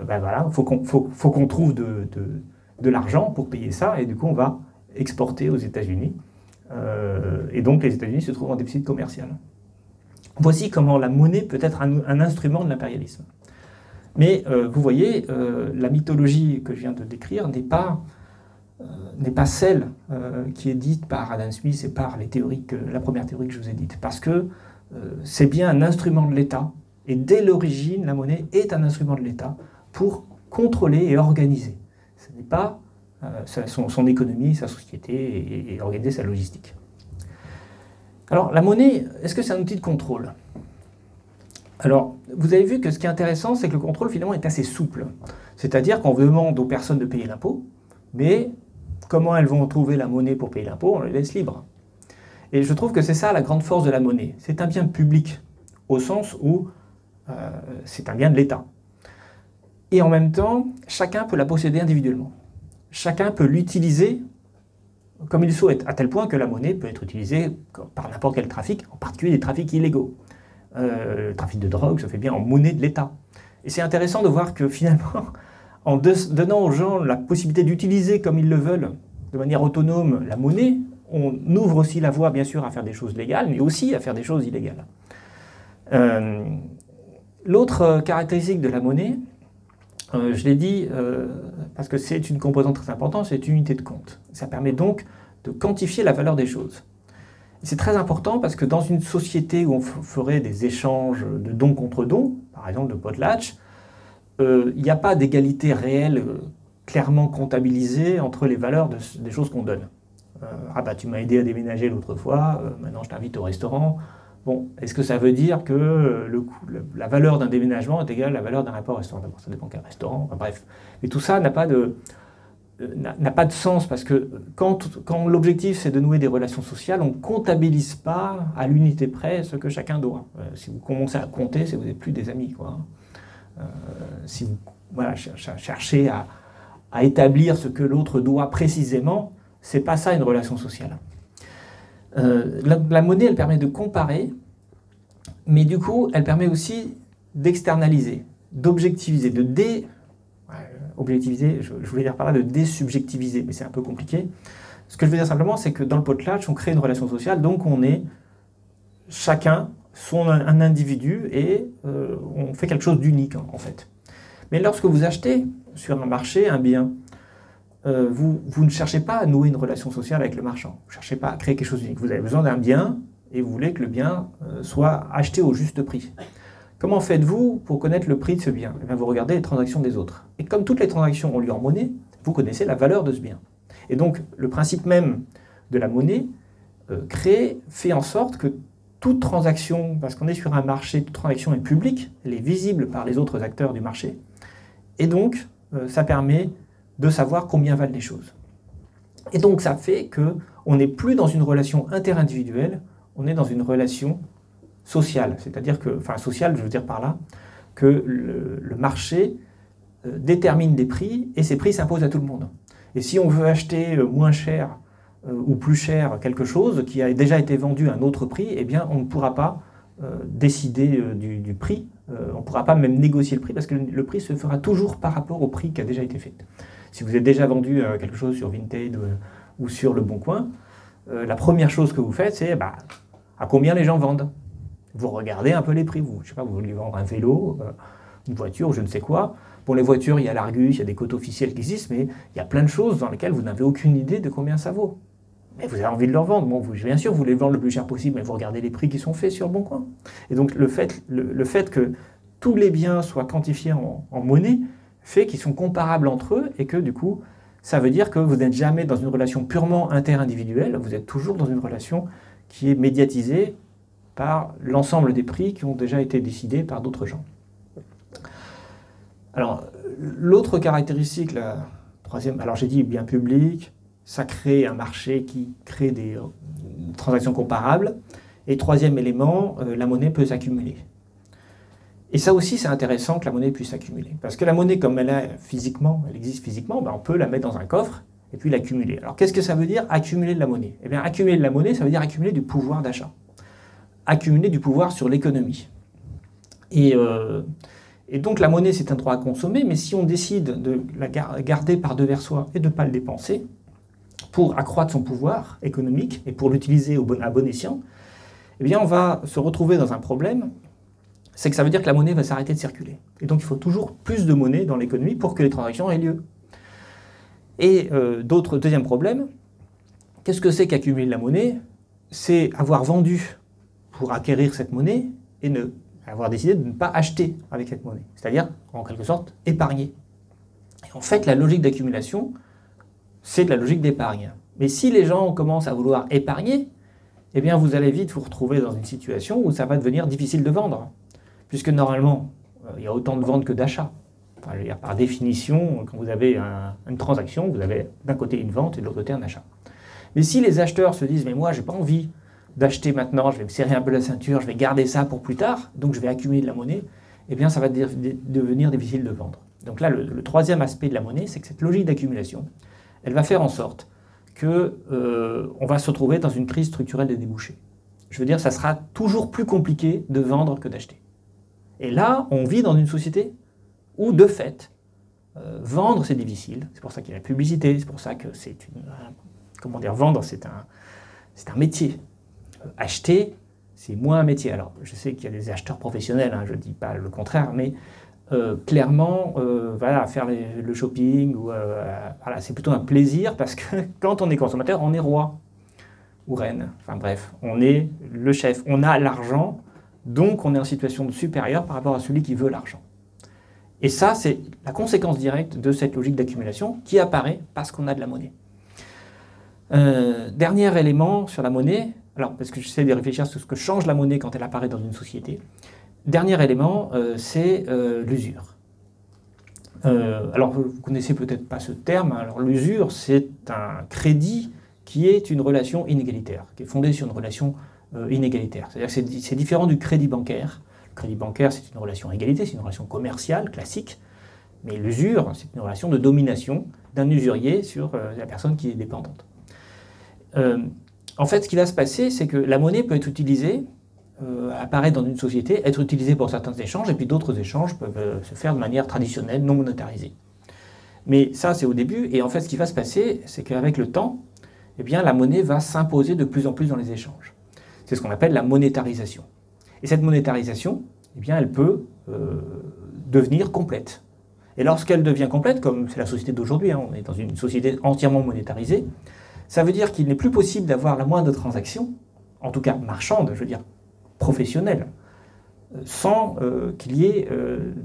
voilà, faut qu'on trouve de l'argent pour payer ça, et du coup, on va exporter aux États-Unis. Et donc, les États-Unis se trouvent en déficit commercial. Voici comment la monnaie peut être un instrument de l'impérialisme. Mais vous voyez, la mythologie que je viens de décrire n'est pas celle qui est dite par Adam Smith et par la première théorie que je vous ai dite. Parce que c'est bien un instrument de l'État, et dès l'origine, la monnaie est un instrument de l'État pour contrôler et organiser. Ce n'est pas son économie, sa société et organiser sa logistique. Alors, la monnaie, est-ce que c'est un outil de contrôle? Alors, vous avez vu que ce qui est intéressant, c'est que le contrôle, finalement, est assez souple. C'est-à-dire qu'on demande aux personnes de payer l'impôt, mais comment elles vont trouver la monnaie pour payer l'impôt? On les laisse libres. Et je trouve que c'est ça la grande force de la monnaie. C'est un bien public, au sens où c'est un bien de l'État. Et en même temps, chacun peut la posséder individuellement. Chacun peut l'utiliser comme il souhaite, à tel point que la monnaie peut être utilisée par n'importe quel trafic, en particulier des trafics illégaux. Le trafic de drogue se fait bien en monnaie de l'État. Et c'est intéressant de voir que finalement, en donnant aux gens la possibilité d'utiliser comme ils le veulent, de manière autonome, la monnaie, on ouvre aussi la voie, bien sûr, à faire des choses légales, mais aussi à faire des choses illégales. L'autre caractéristique de la monnaie, je l'ai dit, parce que c'est une composante très importante, c'est une unité de compte. Ça permet donc de quantifier la valeur des choses. C'est très important parce que dans une société où on ferait des échanges de dons contre dons, par exemple de potlatch, il n'y a pas d'égalité réelle clairement comptabilisée entre les valeurs des choses qu'on donne. Ah bah tu m'as aidé à déménager l'autre fois, maintenant je t'invite au restaurant. Bon, est-ce que ça veut dire que la valeur d'un déménagement est égale à la valeur d'un rapport au restaurant? D'abord, ça dépend quel restaurant, enfin, bref. Mais tout ça n'a pas de sens, parce que quand l'objectif c'est de nouer des relations sociales, on ne comptabilise pas à l'unité près ce que chacun doit. Si vous commencez à compter, c'est que vous n'êtes plus des amis, quoi. Si vous cherchez à établir ce que l'autre doit précisément, c'est pas ça une relation sociale. La monnaie, elle permet de comparer, mais du coup, elle permet aussi d'externaliser, d'objectiviser, objectiviser, je voulais dire par là de désubjectiviser, mais c'est un peu compliqué. Ce que je veux dire simplement, c'est que dans le potlatch, on crée une relation sociale, donc on est chacun un individu et on fait quelque chose d'unique en fait. Mais lorsque vous achetez sur un marché un bien, vous ne cherchez pas à nouer une relation sociale avec le marchand. Vous ne cherchez pas à créer quelque chose d'unique. Vous avez besoin d'un bien et vous voulez que le bien soit acheté au juste prix. Comment faites-vous pour connaître le prix de ce bien? Eh bien, vous regardez les transactions des autres. Et comme toutes les transactions ont lieu en monnaie, vous connaissez la valeur de ce bien. Et donc, le principe même de la monnaie fait en sorte que toute transaction, parce qu'on est sur un marché, toute transaction est publique, elle est visible par les autres acteurs du marché. Et donc, ça permet de savoir combien valent les choses. Et donc ça fait qu'on n'est plus dans une relation interindividuelle, on est dans une relation sociale. C'est-à-dire que, enfin sociale, je veux dire par là, que le marché détermine des prix et ces prix s'imposent à tout le monde. Et si on veut acheter moins cher ou plus cher quelque chose qui a déjà été vendu à un autre prix, eh bien on ne pourra pas décider du prix. On ne pourra pas même négocier le prix parce que le prix se fera toujours par rapport au prix qui a déjà été fait. Si vous avez déjà vendu quelque chose sur Vinted ou sur Le Bon Coin, la première chose que vous faites, c'est à combien les gens vendent. Vous regardez un peu les prix. Je sais pas, vous voulez vendre un vélo, une voiture, je ne sais quoi. Pour les voitures, il y a l'Argus, il y a des codes officiels qui existent, mais il y a plein de choses dans lesquelles vous n'avez aucune idée de combien ça vaut. Mais vous avez envie de leur vendre. Bon, bien sûr, vous voulez vendre le plus cher possible, mais vous regardez les prix qui sont faits sur Le Bon Coin. Et donc, le fait que tous les biens soient quantifiés en monnaie fait qu'ils sont comparables entre eux et que, du coup, ça veut dire que vous n'êtes jamais dans une relation purement interindividuelle, vous êtes toujours dans une relation qui est médiatisée par l'ensemble des prix qui ont déjà été décidés par d'autres gens. Alors, l'autre caractéristique, la troisième, alors j'ai dit bien public, ça crée un marché qui crée des transactions comparables. Et troisième élément, la monnaie peut s'accumuler. Et ça aussi, c'est intéressant que la monnaie puisse s'accumuler. Parce que la monnaie, comme elle est physiquement, elle existe physiquement, on peut la mettre dans un coffre et puis l'accumuler. Alors, qu'est-ce que ça veut dire, accumuler de la monnaie? Eh bien, accumuler de la monnaie, ça veut dire accumuler du pouvoir d'achat. Accumuler du pouvoir sur l'économie. Et donc, la monnaie, c'est un droit à consommer, mais si on décide de la garder par-devers soi et de ne pas le dépenser, pour accroître son pouvoir économique et pour l'utiliser à bon escient, eh bien, on va se retrouver dans un problème, c'est que ça veut dire que la monnaie va s'arrêter de circuler. Et donc, il faut toujours plus de monnaie dans l'économie pour que les transactions aient lieu. Et deuxième problème, qu'est-ce que c'est qu'accumuler de la monnaie? C'est avoir vendu pour acquérir cette monnaie et avoir décidé de ne pas acheter avec cette monnaie. C'est-à-dire, en quelque sorte, épargner. Et en fait, la logique d'accumulation, c'est de la logique d'épargne. Mais si les gens commencent à vouloir épargner, eh bien, vous allez vite vous retrouver dans une situation où ça va devenir difficile de vendre. Puisque normalement, il y a autant de ventes que d'achats. Enfin, je veux dire, par définition, quand vous avez une transaction, vous avez d'un côté une vente et de l'autre côté un achat. Mais si les acheteurs se disent « mais moi, j'ai pas envie d'acheter maintenant, je vais me serrer un peu la ceinture, je vais garder ça pour plus tard, donc je vais accumuler de la monnaie », eh bien, ça va devenir difficile de vendre. Donc là, le troisième aspect de la monnaie, c'est que cette logique d'accumulation, elle va faire en sorte qu'on va se retrouver dans une crise structurelle des débouchés. Je veux dire, ça sera toujours plus compliqué de vendre que d'acheter. Et là, on vit dans une société où, de fait, vendre, c'est difficile. C'est pour ça qu'il y a la publicité, c'est pour ça que c'est comment dire, vendre, c'est un métier. Acheter, c'est moins un métier. Alors, je sais qu'il y a des acheteurs professionnels, je ne dis pas le contraire, mais clairement, voilà, faire le shopping, voilà, c'est plutôt un plaisir parce que quand on est consommateur, on est roi ou reine. Enfin bref, on est le chef, on a l'argent, donc on est en situation de supérieure par rapport à celui qui veut l'argent. Et ça, c'est la conséquence directe de cette logique d'accumulation qui apparaît parce qu'on a de la monnaie. Dernier élément sur la monnaie, alors parce que j'essaie de réfléchir sur ce que change la monnaie quand elle apparaît dans une société. Dernier élément, c'est l'usure. Alors, vous ne connaissez peut-être pas ce terme. Alors, l'usure, c'est un crédit qui est une relation inégalitaire, qui est fondée sur une relation inégalitaire. C'est-à-dire que c'est différent du crédit bancaire. Le crédit bancaire, c'est une relation à égalité, c'est une relation commerciale, classique. Mais l'usure, c'est une relation de domination d'un usurier sur la personne qui est dépendante. En fait, ce qui va se passer, c'est que la monnaie peut être utilisée, apparaître dans une société, être utilisée pour certains échanges, et puis d'autres échanges peuvent se faire de manière traditionnelle, non monétarisée. Mais ça, c'est au début, et en fait, ce qui va se passer, c'est qu'avec le temps, eh bien, la monnaie va s'imposer de plus en plus dans les échanges. C'est ce qu'on appelle la monétarisation. Et cette monétarisation, eh bien, elle peut devenir complète. Et lorsqu'elle devient complète, comme c'est la société d'aujourd'hui, on est dans une société entièrement monétarisée, ça veut dire qu'il n'est plus possible d'avoir la moindre transaction, en tout cas marchande, je veux dire professionnelle, sans qu'il y ait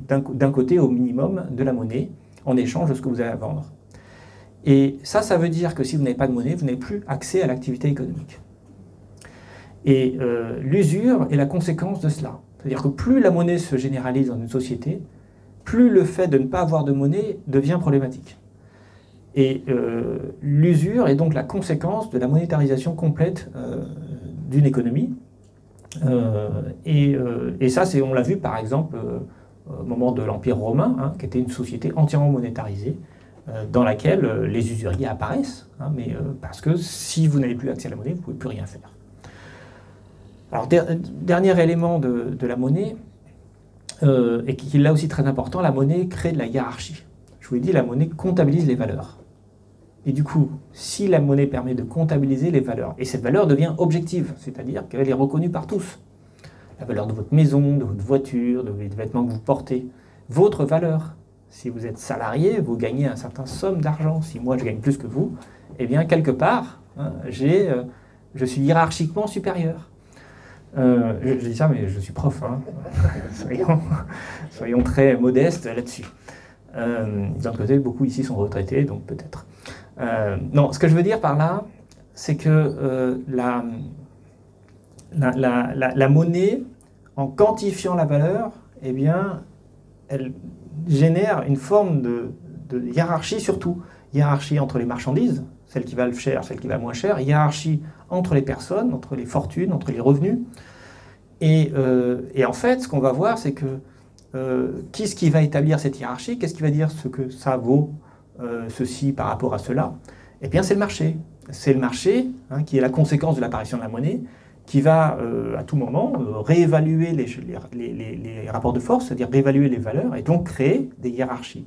d'un côté au minimum de la monnaie en échange de ce que vous avez à vendre. Et ça veut dire que si vous n'avez pas de monnaie, vous n'avez plus accès à l'activité économique. Et l'usure est la conséquence de cela. C'est-à-dire que plus la monnaie se généralise dans une société, plus le fait de ne pas avoir de monnaie devient problématique. Et l'usure est donc la conséquence de la monétarisation complète d'une économie. Et ça, on l'a vu par exemple au moment de l'Empire romain, qui était une société entièrement monétarisée, dans laquelle les usuriers apparaissent, mais parce que si vous n'avez plus accès à la monnaie, vous ne pouvez plus rien faire. Alors, dernier élément de la monnaie, et qui est là aussi très important, la monnaie crée de la hiérarchie. Je vous l'ai dit, la monnaie comptabilise les valeurs. Et du coup, si la monnaie permet de comptabiliser les valeurs, et cette valeur devient objective, c'est-à-dire qu'elle est reconnue par tous, la valeur de votre maison, de votre voiture, des vêtements que vous portez, votre valeur. Si vous êtes salarié, vous gagnez un certain somme d'argent. Si moi je gagne plus que vous, eh bien quelque part, hein, je suis hiérarchiquement supérieur. Je dis ça, mais je suis prof, hein. Soyons très modestes là-dessus. D'un autre côté, beaucoup ici sont retraités, donc peut-être. Non, ce que je veux dire par là, c'est que la monnaie, en quantifiant la valeur, eh bien, elle génère une forme de hiérarchie surtout. Hiérarchie entre les marchandises, celles qui valent cher, celles qui valent moins cher, hiérarchie entre les personnes, entre les fortunes, entre les revenus. Et en fait, ce qu'on va voir, c'est que qu'est-ce qui va établir cette hiérarchie? Qu'est-ce qui va dire ce que ça vaut, ceci par rapport à cela? Eh bien, c'est le marché. C'est le marché, hein, qui est la conséquence de l'apparition de la monnaie, qui va à tout moment réévaluer les rapports de force, c'est-à-dire réévaluer les valeurs, et donc créer des hiérarchies.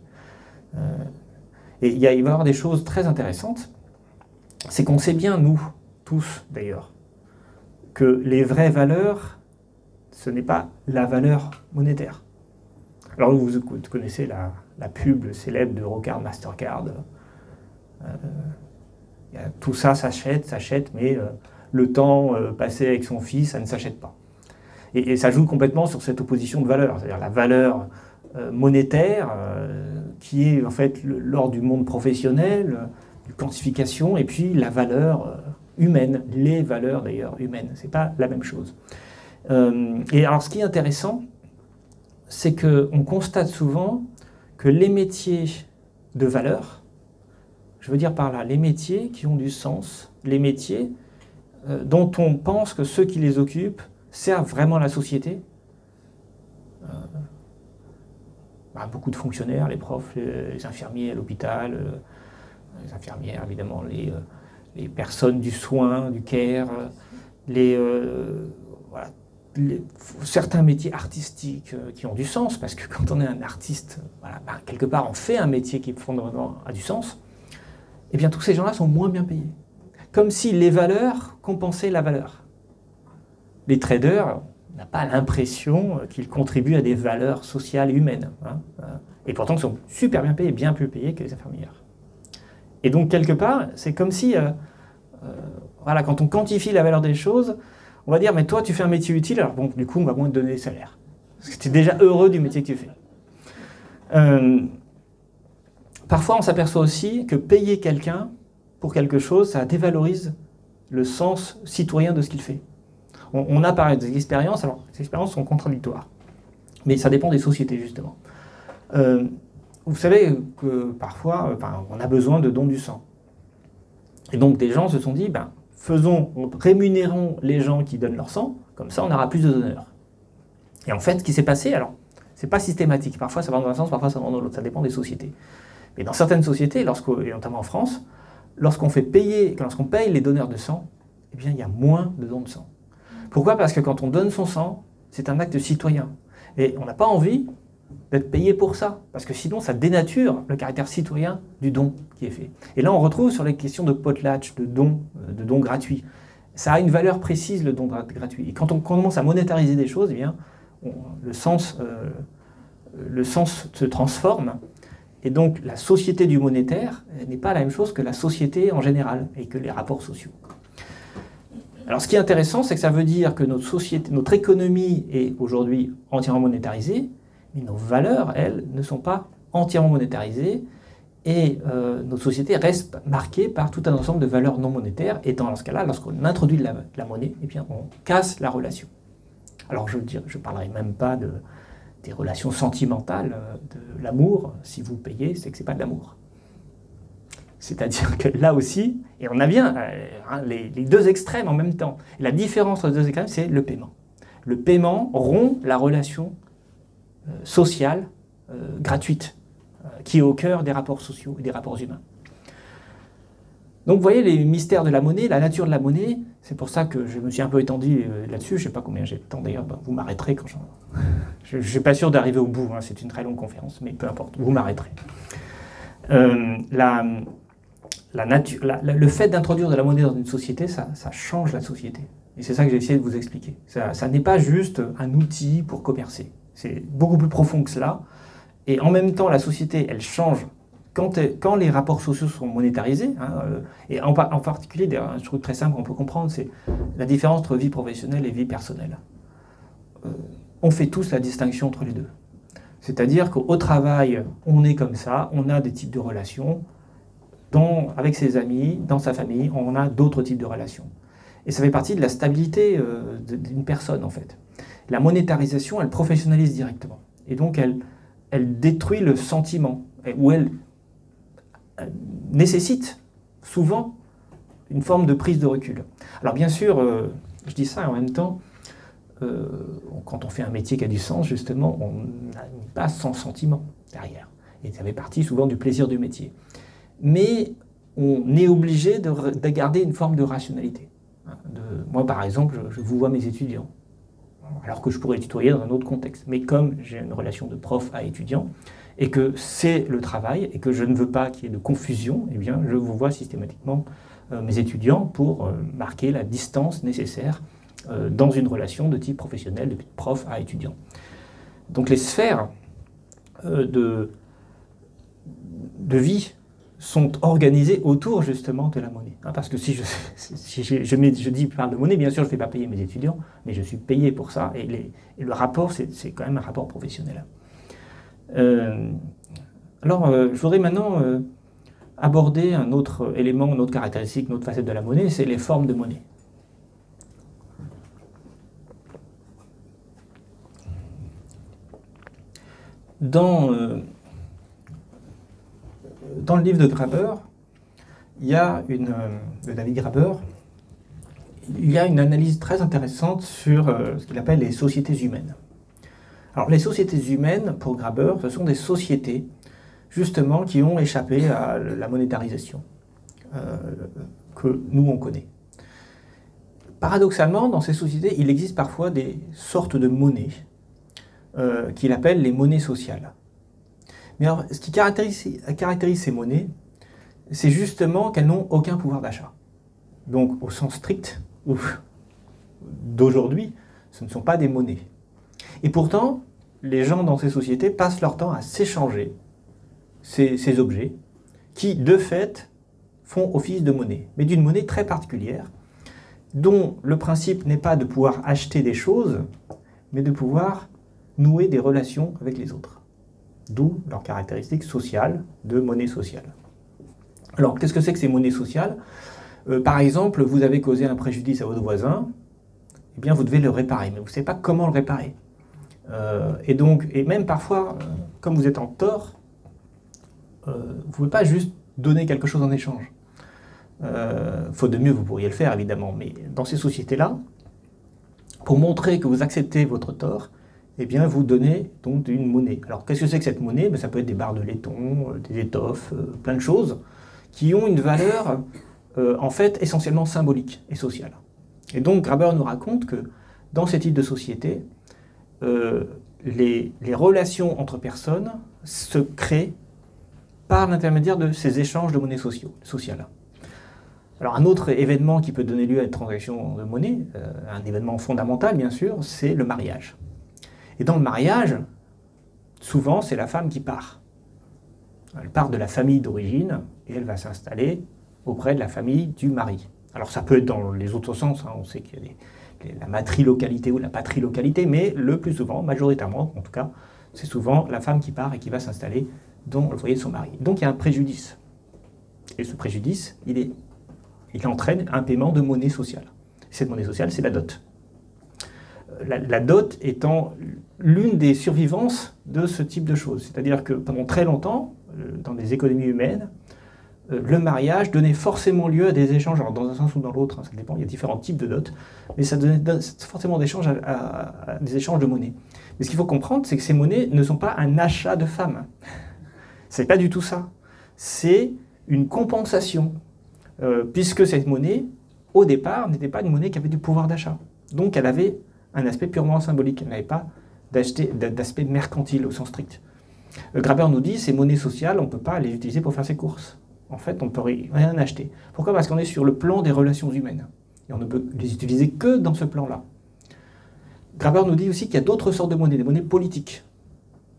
Et il va y avoir des choses très intéressantes. C'est qu'on sait bien, nous, tous d'ailleurs, que les vraies valeurs, ce n'est pas la valeur monétaire. Alors vous connaissez la pub célèbre de Rocard Mastercard. Tout ça s'achète, mais le temps passé avec son fils, ça ne s'achète pas. Et ça joue complètement sur cette opposition de valeurs, c'est-à-dire la valeur monétaire, qui est en fait l'ordre du monde professionnel, du quantification, et puis la valeur humaine, les valeurs d'ailleurs humaines. Ce n'est pas la même chose. Et alors ce qui est intéressant, c'est qu'on constate souvent que les métiers de valeur, je veux dire par là, les métiers qui ont du sens, les métiers dont on pense que ceux qui les occupent servent vraiment la société. Beaucoup de fonctionnaires, les profs, les infirmiers à l'hôpital, les infirmières évidemment, les personnes du soin, du care, voilà, certains métiers artistiques qui ont du sens, parce que quand on est un artiste, voilà, quelque part on fait un métier qui fondamentalement a du sens, et bien tous ces gens-là sont moins bien payés. Comme si les valeurs compensaient la valeur. Les traders n'ont pas l'impression qu'ils contribuent à des valeurs sociales et humaines, hein, et pourtant ils sont super bien payés, bien plus payés que les infirmières. Et donc quelque part, c'est comme si, voilà, quand on quantifie la valeur des choses, on va dire, mais toi tu fais un métier utile, alors bon, du coup on va moins te donner des salaires. Parce que tu es déjà heureux du métier que tu fais. Parfois on s'aperçoit aussi que payer quelqu'un pour quelque chose, ça dévalorise le sens citoyen de ce qu'il fait. On a parlé des expériences, alors ces expériences sont contradictoires. Mais ça dépend des sociétés justement. Vous savez que parfois, on a besoin de dons du sang. Et donc des gens se sont dit, rémunérons les gens qui donnent leur sang, comme ça on aura plus de donneurs. Et en fait, ce qui s'est passé, alors, c'est pas systématique, parfois ça va dans un sens, parfois ça va dans l'autre, ça dépend des sociétés. Mais dans certaines sociétés, et notamment en France, lorsqu'on paye les donneurs de sang, eh bien il y a moins de dons de sang. Pourquoi? Parce que quand on donne son sang, c'est un acte citoyen. Et on n'a pas envie d'être payé pour ça, parce que sinon ça dénature le caractère citoyen du don qui est fait. Et là on retrouve sur les questions de potlatch, de dons gratuits. Ça a une valeur précise, le don gratuit. Et quand on commence à monétariser des choses, eh bien, le sens se transforme, et donc la société du monétaire n'est pas la même chose que la société en général, et que les rapports sociaux. Alors ce qui est intéressant, c'est que ça veut dire que notre économie est aujourd'hui entièrement monétarisée, mais nos valeurs, elles, ne sont pas entièrement monétarisées, et notre société reste marquée par tout un ensemble de valeurs non monétaires, et dans ce cas-là, lorsqu'on introduit de la monnaie, eh bien, on casse la relation. Alors je ne parlerai même pas des relations sentimentales, de l'amour. Si vous payez, c'est que ce n'est pas de l'amour. C'est-à-dire que là aussi, et on a bien les deux extrêmes en même temps. Et la différence entre les deux extrêmes, c'est le paiement. Le paiement rompt la relation sociale gratuite, qui est au cœur des rapports sociaux et des rapports humains. Donc vous voyez les mystères de la monnaie, la nature de la monnaie, c'est pour ça que je me suis un peu étendu là-dessus, je ne sais pas combien j'ai de temps d'ailleurs, vous m'arrêterez quand je ne suis pas sûr d'arriver au bout, hein, c'est une très longue conférence, mais peu importe, vous m'arrêterez. Le fait d'introduire de la monnaie dans une société, ça change la société. Et c'est ça que j'ai essayé de vous expliquer. Ça n'est pas juste un outil pour commercer, c'est beaucoup plus profond que cela, et en même temps la société, elle change. Quand les rapports sociaux sont monétarisés, hein, et en particulier, un truc très simple qu'on peut comprendre, c'est la différence entre vie professionnelle et vie personnelle. On fait tous la distinction entre les deux. C'est-à-dire qu'au travail, on est comme ça, on a des types de relations, avec ses amis, dans sa famille, on a d'autres types de relations. Et ça fait partie de la stabilité d'une personne, en fait. La monétarisation, elle professionnalise directement. Et donc, elle détruit le sentiment, ou elle nécessite souvent une forme de prise de recul. Alors bien sûr, je dis ça en même temps, quand on fait un métier qui a du sens, justement, on n'est pas sans sentiment derrière. Et ça fait partie souvent du plaisir du métier. Mais on est obligé de garder une forme de rationalité. Moi, par exemple, je vous vois mes étudiants, alors que je pourrais les tutoyer dans un autre contexte. Mais comme j'ai une relation de prof à étudiant, et que c'est le travail, et que je ne veux pas qu'il y ait de confusion, eh bien, je vous vois systématiquement mes étudiants pour marquer la distance nécessaire dans une relation de type professionnel, de prof à étudiant. Donc les sphères de vie sont organisées autour justement de la monnaie. Parce que si je parle de monnaie, bien sûr je ne fais pas payer mes étudiants, mais je suis payé pour ça, et le rapport, c'est quand même un rapport professionnel. Je voudrais maintenant aborder un autre élément, une autre caractéristique, une autre facette de la monnaie, c'est les formes de monnaie. Dans le livre de Graeber, de David Graeber, il y a une analyse très intéressante sur ce qu'il appelle les sociétés humaines. Alors les sociétés humaines, pour Graeber, ce sont des sociétés justement qui ont échappé à la monétarisation que nous on connaît. Paradoxalement, dans ces sociétés, il existe parfois des sortes de monnaies qu'il appelle les monnaies sociales. Mais alors, ce qui caractérise ces monnaies, c'est justement qu'elles n'ont aucun pouvoir d'achat. Donc, au sens strict d'aujourd'hui, ce ne sont pas des monnaies. Et pourtant, les gens dans ces sociétés passent leur temps à s'échanger ces objets qui, de fait, font office de monnaie, mais d'une monnaie très particulière, dont le principe n'est pas de pouvoir acheter des choses, mais de pouvoir nouer des relations avec les autres. D'où leur caractéristique sociale de monnaie sociale. Alors, qu'est-ce que c'est que ces monnaies sociales ? Par exemple, vous avez causé un préjudice à votre voisin, eh bien vous devez le réparer, mais vous ne savez pas comment le réparer. Et même parfois, comme vous êtes en tort, vous ne pouvez pas juste donner quelque chose en échange. Faute de mieux, vous pourriez le faire évidemment, mais dans ces sociétés-là, pour montrer que vous acceptez votre tort, eh bien vous donnez donc une monnaie. Alors qu'est-ce que c'est que cette monnaie ? Ça peut être des barres de laiton, des étoffes, plein de choses qui ont une valeur en fait essentiellement symbolique et sociale. Et donc Graeber nous raconte que dans ces types de sociétés, les relations entre personnes se créent par l'intermédiaire de ces échanges de monnaie sociale. Alors un autre événement qui peut donner lieu à une transaction de monnaie, un événement fondamental bien sûr, c'est le mariage. Et dans le mariage, souvent c'est la femme qui part. Elle part de la famille d'origine et elle va s'installer auprès de la famille du mari. Alors ça peut être dans les autres sens, on sait qu'il y a la matrilocalité ou la patrilocalité, mais le plus souvent, majoritairement en tout cas, c'est souvent la femme qui part et qui va s'installer dans le foyer de son mari. Donc il y a un préjudice. Et ce préjudice, il entraîne un paiement de monnaie sociale. Cette monnaie sociale, c'est la dot. La dot étant l'une des survivances de ce type de choses. C'est-à-dire que pendant très longtemps, dans les économies humaines, le mariage donnait forcément lieu à des échanges, alors dans un sens ou dans l'autre, ça dépend, il y a différents types de dot, mais ça donnait forcément des échanges à des échanges de monnaie. Mais ce qu'il faut comprendre, c'est que ces monnaies ne sont pas un achat de femmes. C'est pas du tout ça. C'est une compensation puisque cette monnaie, au départ, n'était pas une monnaie qui avait du pouvoir d'achat. Donc elle avait un aspect purement symbolique, elle n'avait pas d'aspect mercantile au sens strict. Graeber nous dit, ces monnaies sociales, on ne peut pas les utiliser pour faire ses courses. En fait, on ne peut rien acheter. Pourquoi? Parce qu'on est sur le plan des relations humaines. Et on ne peut les utiliser que dans ce plan-là. Graeber nous dit aussi qu'il y a d'autres sortes de monnaies, des monnaies politiques.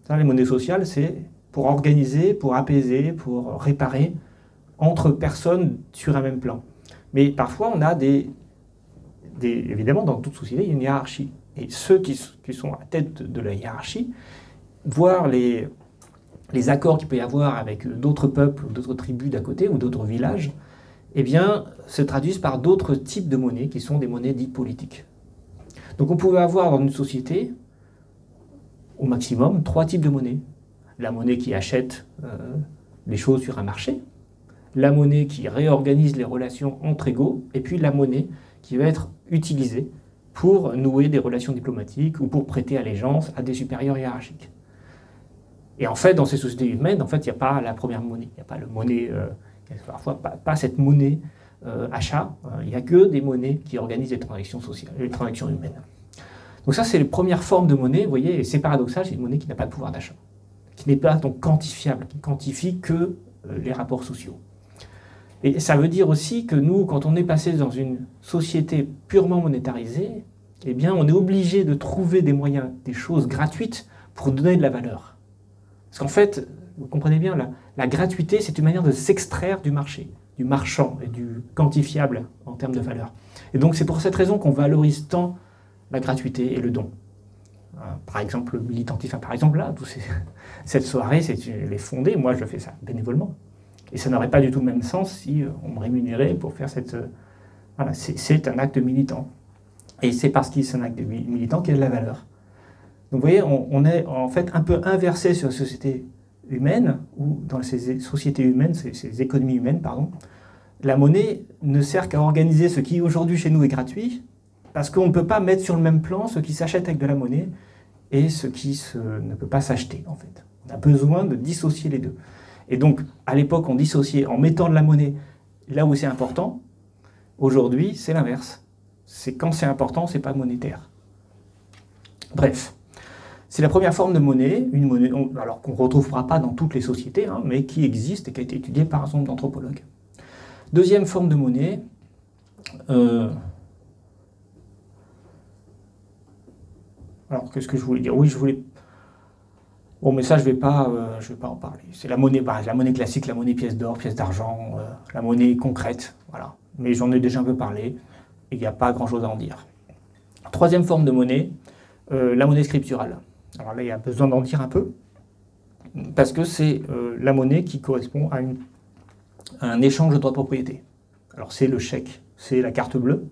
Ça, les monnaies sociales, c'est pour organiser, pour apaiser, pour réparer entre personnes sur un même plan. Mais parfois, on a évidemment, dans toute société, il y a une hiérarchie. Et ceux qui sont à la tête de la hiérarchie, voir les accords qu'il peut y avoir avec d'autres peuples, ou d'autres tribus d'à côté, ou d'autres villages, eh bien, se traduisent par d'autres types de monnaies, qui sont des monnaies dites politiques. Donc on pouvait avoir dans une société, au maximum, 3 types de monnaies. La monnaie qui achète les choses sur un marché, la monnaie qui réorganise les relations entre égaux, et puis la monnaie qui va être utilisée pour nouer des relations diplomatiques ou pour prêter allégeance à des supérieurs hiérarchiques. Et en fait, dans ces sociétés humaines, en fait, il n'y a pas la première monnaie, il n'y a pas le monnaie, parfois pas cette monnaie achat, il n'y a que des monnaies qui organisent les transactions sociales, les transactions humaines. Donc ça, c'est les premières formes de monnaie, vous voyez, et c'est paradoxal, c'est une monnaie qui n'a pas de pouvoir d'achat, qui n'est pas donc quantifiable, qui quantifie que les rapports sociaux. Et ça veut dire aussi que nous, quand on est passé dans une société purement monétarisée, eh bien, on est obligé de trouver des moyens, des choses gratuites pour donner de la valeur. Parce qu'en fait, vous comprenez bien, la gratuité, c'est une manière de s'extraire du marché, du marchand et du quantifiable en termes de valeur. Et donc, c'est pour cette raison qu'on valorise tant la gratuité et le don. Par exemple, le militantisme, par exemple, là, cette soirée, elle est fondée, moi je fais ça bénévolement. Et ça n'aurait pas du tout le même sens si on me rémunérait pour faire cette... Voilà, c'est un acte militant. Et c'est parce qu'il c'est un acte militant qu'il y a de la valeur. Donc vous voyez, on est en fait un peu inversé sur la société humaine, ou dans ces sociétés humaines, ces économies humaines, pardon, la monnaie ne sert qu'à organiser ce qui aujourd'hui chez nous est gratuit, parce qu'on ne peut pas mettre sur le même plan ce qui s'achète avec de la monnaie et ce qui ne peut pas s'acheter, en fait. On a besoin de dissocier les deux. Et donc, à l'époque, on dissociait en mettant de la monnaie là où c'est important. Aujourd'hui, c'est l'inverse. C'est quand c'est important, c'est pas monétaire. Bref, c'est la première forme de monnaie, une monnaie alors qu'on ne retrouvera pas dans toutes les sociétés, hein, mais qui existe et qui a été étudiée par un certain nombre d'anthropologues. Deuxième forme de monnaie, alors qu'est-ce que je voulais dire? Oui, je voulais... Bon, mais ça, je vais pas en parler. C'est la monnaie classique, la monnaie pièce d'or, pièce d'argent, la monnaie concrète, voilà. Mais j'en ai déjà un peu parlé, et il n'y a pas grand-chose à en dire. Troisième forme de monnaie, la monnaie scripturale. Alors là, il y a besoin d'en dire un peu, parce que c'est la monnaie qui correspond à un échange de droits de propriété. Alors c'est le chèque, c'est la carte bleue,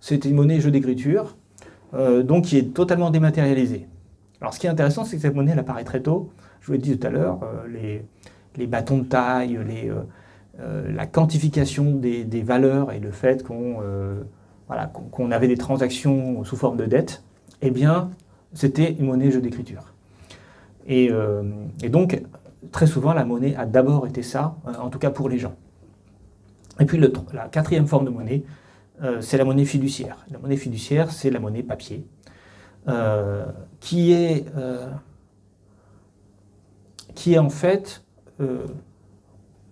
c'est une monnaie jeu d'écriture, donc qui est totalement dématérialisée. Alors ce qui est intéressant, c'est que cette monnaie, elle apparaît très tôt. Je vous l'ai dit tout à l'heure, les bâtons de taille, la quantification des valeurs et le fait qu'on avait des transactions sous forme de dette, eh bien, c'était une monnaie jeu d'écriture. Et donc, très souvent, la monnaie a d'abord été ça, en tout cas pour les gens. Et puis la quatrième forme de monnaie, c'est la monnaie fiduciaire. La monnaie fiduciaire, c'est la monnaie papier. Qui est en fait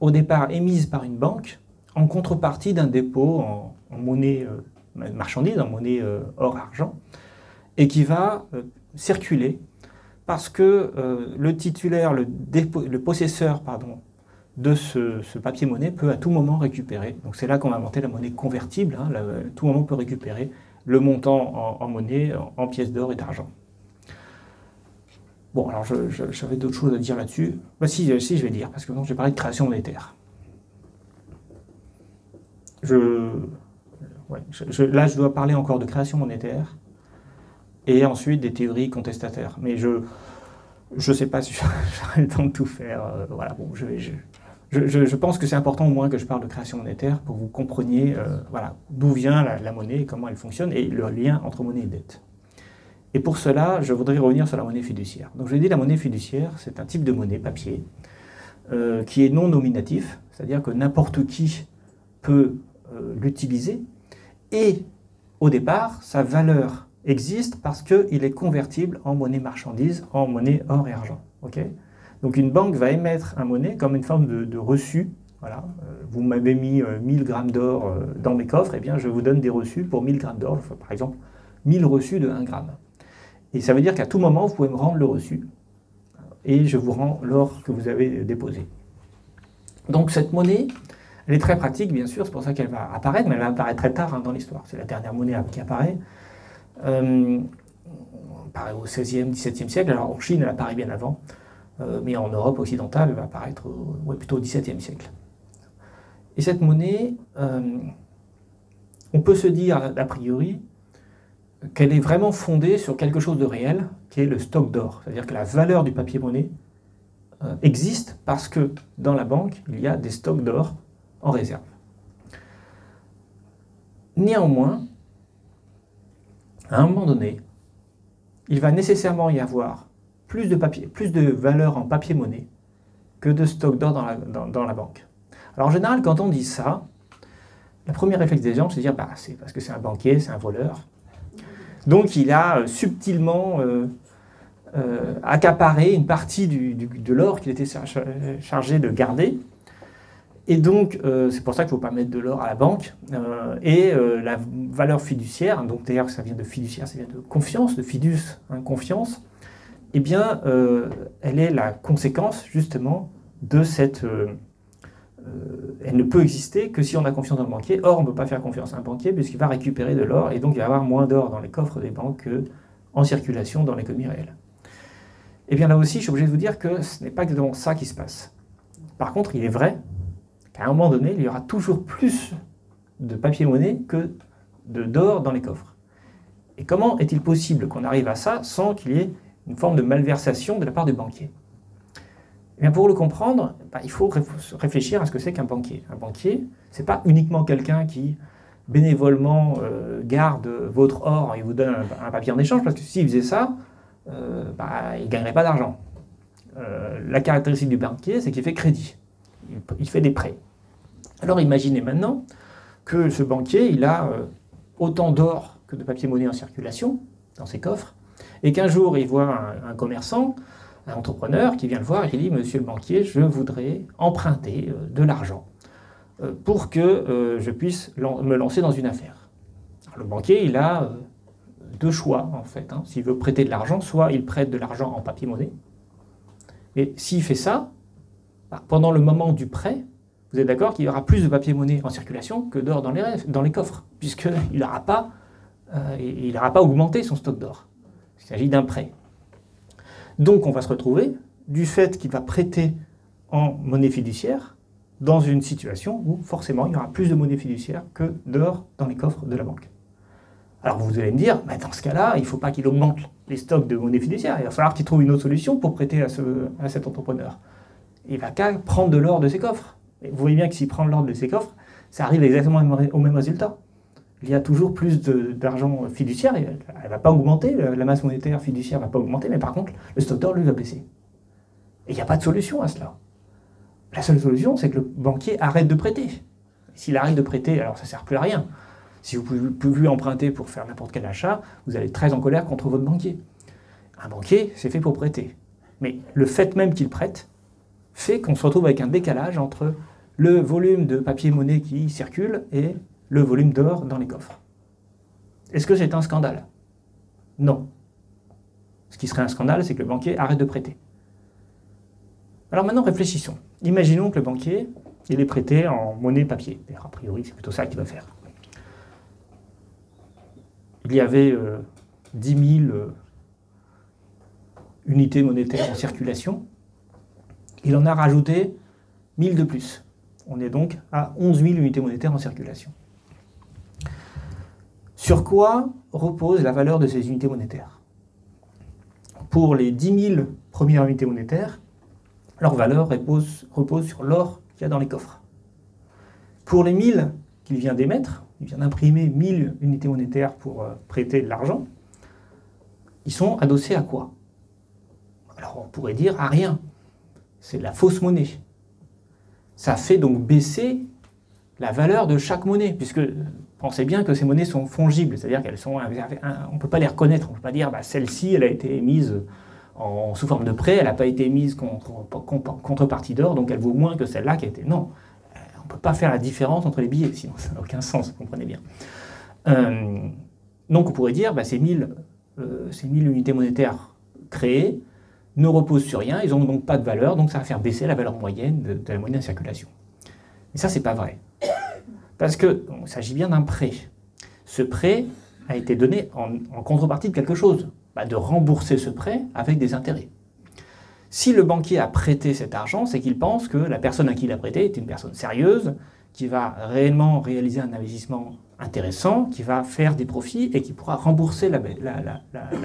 au départ émise par une banque en contrepartie d'un dépôt en monnaie marchandise, en monnaie or-argent, et qui va circuler parce que le titulaire, le possesseur de ce papier-monnaie peut à tout moment récupérer. Donc c'est là qu'on a inventé la monnaie convertible, hein, à tout moment on peut récupérer le montant en monnaie, en pièces d'or et d'argent. Bon, alors j'avais d'autres choses à dire là-dessus. Bah, si, je vais dire, parce que j'ai parlé de création monétaire. Là, je dois parler encore de création monétaire, et ensuite des théories contestataires. Mais je ne sais pas si j'aurai le temps de tout faire. Voilà, bon, je pense que c'est important au moins que je parle de création monétaire pour que vous compreniez d'où vient la monnaie, comment elle fonctionne, et le lien entre monnaie et dette. Et pour cela, je voudrais revenir sur la monnaie fiduciaire. Donc je l'ai dit, la monnaie fiduciaire, c'est un type de monnaie papier qui est non nominatif, c'est-à-dire que n'importe qui peut l'utiliser, et au départ, sa valeur existe parce qu'il est convertible en monnaie marchandise, en monnaie or et argent. Okay, donc une banque va émettre un monnaie comme une forme de reçu. Voilà. Vous m'avez mis 1000 grammes d'or dans mes coffres, et bien je vous donne des reçus pour 1000 grammes d'or, par exemple 1000 reçus de 1 gramme. Et ça veut dire qu'à tout moment, vous pouvez me rendre le reçu, et je vous rends l'or que vous avez déposé. Donc cette monnaie, elle est très pratique, bien sûr, c'est pour ça qu'elle va apparaître, mais elle va apparaître très tard dans l'histoire. C'est la dernière monnaie qui apparaît. Apparaît au XVIe, XVIIe siècle. Alors en Chine, elle apparaît bien avant, mais en Europe occidentale, elle va apparaître plutôt au XVIIe siècle. Et cette monnaie, on peut se dire a priori qu'elle est vraiment fondée sur quelque chose de réel, qui est le stock d'or. C'est-à-dire que la valeur du papier-monnaie existe parce que dans la banque, il y a des stocks d'or en réserve. Néanmoins, à un moment donné, il va nécessairement y avoir plus de valeur en papier-monnaie que de stock d'or dans la banque. Alors en général, quand on dit ça, la première réflexe des gens, c'est de dire bah, c'est parce que c'est un banquier, c'est un voleur. Donc il a subtilement accaparé une partie de l'or qu'il était chargé de garder. Et donc, c'est pour ça qu'il ne faut pas mettre de l'or à la banque. La valeur fiduciaire, donc d'ailleurs ça vient de fiduciaire, ça vient de confiance, de fidus, hein, confiance, eh bien, elle est la conséquence justement de cette... elle ne peut exister que si on a confiance dans le banquier. Or, on ne peut pas faire confiance à un banquier puisqu'il va récupérer de l'or et donc il va y avoir moins d'or dans les coffres des banques qu'en circulation dans l'économie réelle. Et bien là aussi, je suis obligé de vous dire que ce n'est pas exactement ça qui se passe. Par contre, il est vrai qu'à un moment donné, il y aura toujours plus de papier-monnaie que d'or dans les coffres. Et comment est-il possible qu'on arrive à ça sans qu'il y ait une forme de malversation de la part du banquier? Eh bien, pour le comprendre, il faut réfléchir à ce que c'est qu'un banquier. Un banquier, ce n'est pas uniquement quelqu'un qui bénévolement garde votre or et vous donne un papier en échange, parce que s'il faisait ça, il ne gagnerait pas d'argent. La caractéristique du banquier, c'est qu'il fait crédit. Il fait des prêts. Alors imaginez maintenant que ce banquier, il a autant d'or que de papier-monnaie en circulation dans ses coffres, et qu'un jour il voit un commerçant, un entrepreneur qui vient le voir et qui dit « Monsieur le banquier, je voudrais emprunter de l'argent pour que je puisse me lancer dans une affaire. » Le banquier, il a deux choix en fait. Hein. S'il veut prêter de l'argent, soit il prête de l'argent en papier-monnaie, et s'il fait ça, pendant le moment du prêt, vous êtes d'accord qu'il y aura plus de papier-monnaie en circulation que d'or dans les coffres, puisqu'il n'aura pas augmenté son stock d'or. Il s'agit d'un prêt. Donc on va se retrouver, du fait qu'il va prêter en monnaie fiduciaire, dans une situation où forcément il y aura plus de monnaie fiduciaire que d'or dans les coffres de la banque. Alors vous allez me dire, dans ce cas-là, il ne faut pas qu'il augmente les stocks de monnaie fiduciaire, il va falloir qu'il trouve une autre solution pour prêter à cet entrepreneur. Il va qu'à prendre de l'or de ses coffres. Et vous voyez bien que s'il prend de l'or de ses coffres, ça arrive exactement au même résultat. Il y a toujours plus d'argent fiduciaire, elle ne va pas augmenter, la masse monétaire fiduciaire ne va pas augmenter, mais par contre, le stock d'or, lui, va baisser. Et il n'y a pas de solution à cela. La seule solution, c'est que le banquier arrête de prêter. S'il arrête de prêter, alors ça ne sert plus à rien. Si vous ne pouvez plus emprunter pour faire n'importe quel achat, vous allez être très en colère contre votre banquier. Un banquier, c'est fait pour prêter. Mais le fait même qu'il prête fait qu'on se retrouve avec un décalage entre le volume de papier-monnaie qui circule et le volume d'or dans les coffres. Est-ce que c'est un scandale? Non. Ce qui serait un scandale, c'est que le banquier arrête de prêter. Alors maintenant, réfléchissons. Imaginons que le banquier, il est prêté en monnaie papier. A priori, c'est plutôt ça qu'il va faire. Il y avait 10 000 unités monétaires en circulation. Il en a rajouté 1000 de plus. On est donc à 11 000 unités monétaires en circulation. Sur quoi repose la valeur de ces unités monétaires? Pour les 10 000 premières unités monétaires, leur valeur repose sur l'or qu'il y a dans les coffres. Pour les 1000 qu'il vient d'émettre, il vient d'imprimer 1000 unités monétaires pour prêter de l'argent, ils sont adossés à quoi? Alors on pourrait dire à rien. C'est de la fausse monnaie. Ça fait donc baisser la valeur de chaque monnaie, puisque pensez bien que ces monnaies sont fongibles, c'est-à-dire qu'elles sont, on ne peut pas les reconnaître, on ne peut pas dire bah, celle-ci, elle a été émise sous forme de prêt, elle n'a pas été émise contrepartie d'or, donc elle vaut moins que celle-là qui a été... Non, on ne peut pas faire la différence entre les billets, sinon ça n'a aucun sens, vous comprenez bien. Donc on pourrait dire, bah, ces 1000 unités monétaires créées ne reposent sur rien, ils n'ont donc pas de valeur, donc ça va faire baisser la valeur moyenne de la monnaie en circulation. Mais ça, c'est pas vrai. Parce qu'il s'agit bien d'un prêt. Ce prêt a été donné en contrepartie de quelque chose, bah, de rembourser ce prêt avec des intérêts. Si le banquier a prêté cet argent, c'est qu'il pense que la personne à qui il a prêté est une personne sérieuse, qui va réellement réaliser un investissement intéressant, qui va faire des profits et qui pourra rembourser la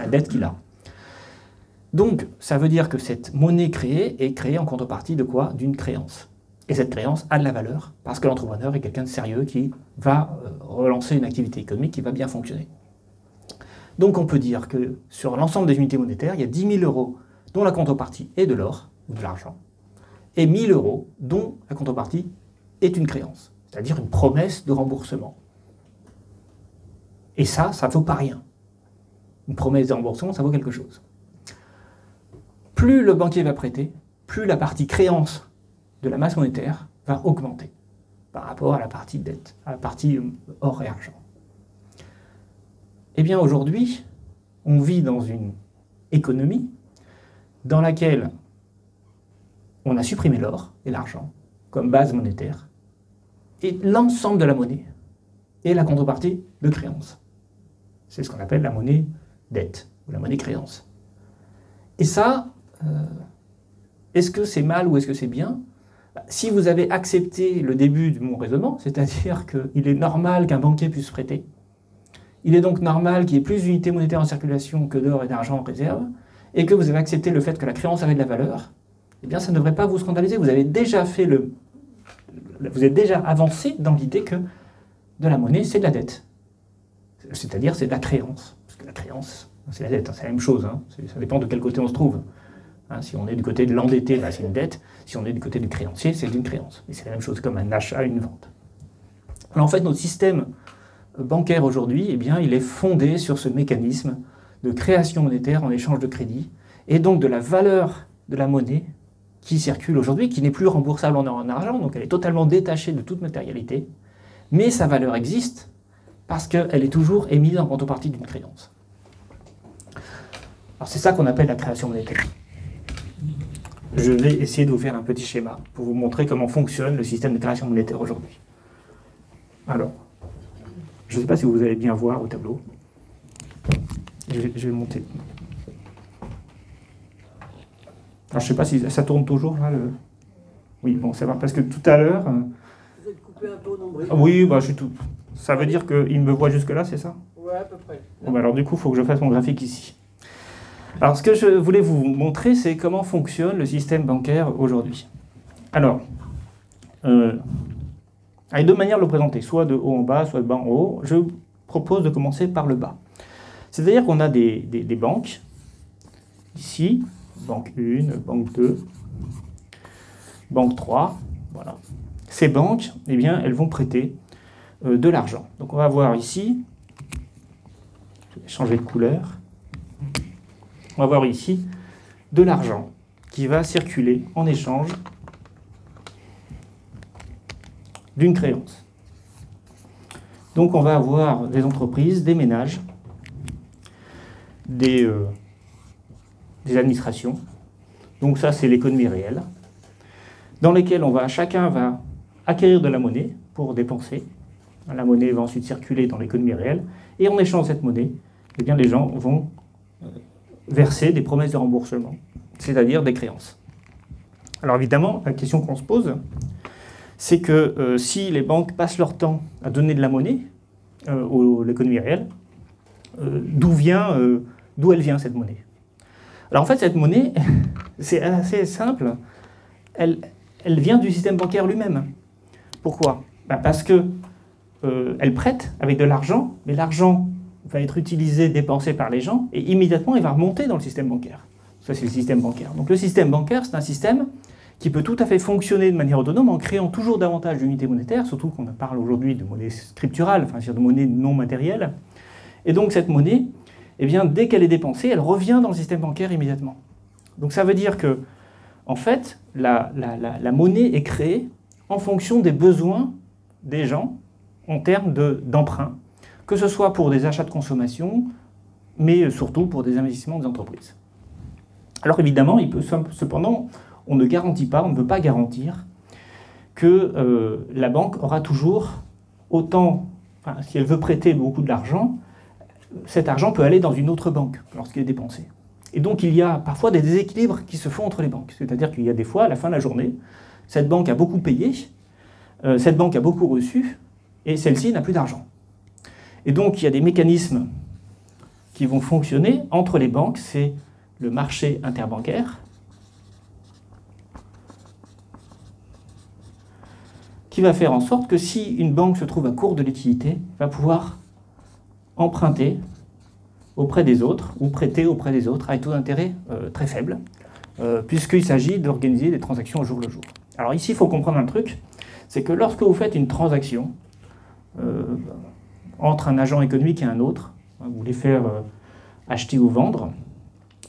dette qu'il a. Donc, ça veut dire que cette monnaie créée est créée en contrepartie de quoi? D'une créance. Et cette créance a de la valeur, parce que l'entrepreneur est quelqu'un de sérieux qui va relancer une activité économique qui va bien fonctionner. Donc on peut dire que sur l'ensemble des unités monétaires, il y a 10 000 euros dont la contrepartie est de l'or, ou de l'argent, et 1 000 euros dont la contrepartie est une créance, c'est-à-dire une promesse de remboursement. Et ça ne vaut pas rien. Une promesse de remboursement, ça vaut quelque chose. Plus le banquier va prêter, plus la partie créance de la masse monétaire va augmenter par rapport à la partie dette, à la partie or et argent. Eh bien aujourd'hui, on vit dans une économie dans laquelle on a supprimé l'or et l'argent comme base monétaire et l'ensemble de la monnaie est la contrepartie de créance. C'est ce qu'on appelle la monnaie dette ou la monnaie créance. Et ça, est-ce que c'est mal ou est-ce que c'est bien? Si vous avez accepté le début de mon raisonnement, c'est-à-dire qu'il est normal qu'un banquier puisse prêter, il est donc normal qu'il y ait plus d'unités monétaires en circulation que d'or et d'argent en réserve, et que vous avez accepté le fait que la créance avait de la valeur, eh bien ça ne devrait pas vous scandaliser. Vous avez déjà vous êtes déjà avancé dans l'idée que de la monnaie, c'est de la dette. C'est-à-dire c'est de la créance. Parce que la créance, c'est la dette, hein, c'est la même chose. Hein, ça dépend de quel côté on se trouve. Hein, si on est du côté de l'endetté, bah, c'est une dette. Si on est du côté du créancier, c'est une créance. Et c'est la même chose comme un achat, une vente. Alors en fait, notre système bancaire aujourd'hui, eh bien, il est fondé sur ce mécanisme de création monétaire en échange de crédit, et donc de la valeur de la monnaie qui circule aujourd'hui, qui n'est plus remboursable en argent, donc elle est totalement détachée de toute matérialité, mais sa valeur existe parce qu'elle est toujours émise en contrepartie d'une créance. Alors c'est ça qu'on appelle la création monétaire. Je vais essayer de vous faire un petit schéma pour vous montrer comment fonctionne le système de création monétaire aujourd'hui. Alors, je ne sais pas si vous allez bien voir au tableau. Je vais monter. Alors, je ne sais pas si ça tourne toujours là. Oui, bon, ça va, parce que tout à l'heure... Vous êtes coupé un peu au nombril. Oui, bah, je suis tout... Ça veut dire qu'il me voit jusque-là, c'est ça? Ouais, à peu près. Bon, bah, alors du coup, il faut que je fasse mon graphique ici. Alors, ce que je voulais vous montrer, c'est comment fonctionne le système bancaire aujourd'hui. Alors, il y a deux manières de le présenter, soit de haut en bas, soit de bas en haut. Je propose de commencer par le bas. C'est-à-dire qu'on a des banques, ici, banque 1, banque 2, banque 3, voilà. Ces banques, eh bien, elles vont prêter de l'argent. Donc on va voir ici, je vais changer de couleur, on va voir ici de l'argent qui va circuler en échange d'une créance. Donc on va avoir des entreprises, des ménages, des administrations. Donc ça, c'est l'économie réelle, dans lesquelles chacun va acquérir de la monnaie pour dépenser. La monnaie va ensuite circuler dans l'économie réelle, et en échange de cette monnaie, eh bien, les gens vont verser des promesses de remboursement, c'est-à-dire des créances. Alors évidemment, la question qu'on se pose, c'est que si les banques passent leur temps à donner de la monnaie à l'économie réelle, d'où elle vient cette monnaie? Alors en fait, cette monnaie, c'est assez simple, elle vient du système bancaire lui-même. Pourquoi? Parce que elle prête avec de l'argent, mais l'argent va être utilisé, dépensé par les gens, et immédiatement il va remonter dans le système bancaire. Ça, c'est le système bancaire. Donc le système bancaire, c'est un système qui peut tout à fait fonctionner de manière autonome en créant toujours davantage d'unités monétaires, surtout qu'on parle aujourd'hui de monnaie scripturale, enfin c'est-à-dire de monnaie non matérielle. Et donc cette monnaie, eh bien, dès qu'elle est dépensée, elle revient dans le système bancaire immédiatement. Donc ça veut dire que, en fait, la monnaie est créée en fonction des besoins des gens en termes d'emprunt, que ce soit pour des achats de consommation, mais surtout pour des investissements des entreprises. Alors évidemment, cependant, on ne garantit pas, on ne peut pas garantir que la banque aura toujours autant, enfin, si elle veut prêter beaucoup d'argent, cet argent peut aller dans une autre banque lorsqu'il est dépensé. Et donc il y a parfois des déséquilibres qui se font entre les banques. C'est-à-dire qu'il y a des fois, à la fin de la journée, cette banque a beaucoup payé, cette banque a beaucoup reçu, et celle-ci n'a plus d'argent. Et donc il y a des mécanismes qui vont fonctionner entre les banques, c'est le marché interbancaire, qui va faire en sorte que si une banque se trouve à court de liquidité, va pouvoir emprunter auprès des autres ou prêter auprès des autres à un taux d'intérêt très faible, puisqu'il s'agit d'organiser des transactions au jour le jour. Alors ici, il faut comprendre un truc, c'est que lorsque vous faites une transaction entre un agent économique et un autre, vous voulez faire acheter ou vendre,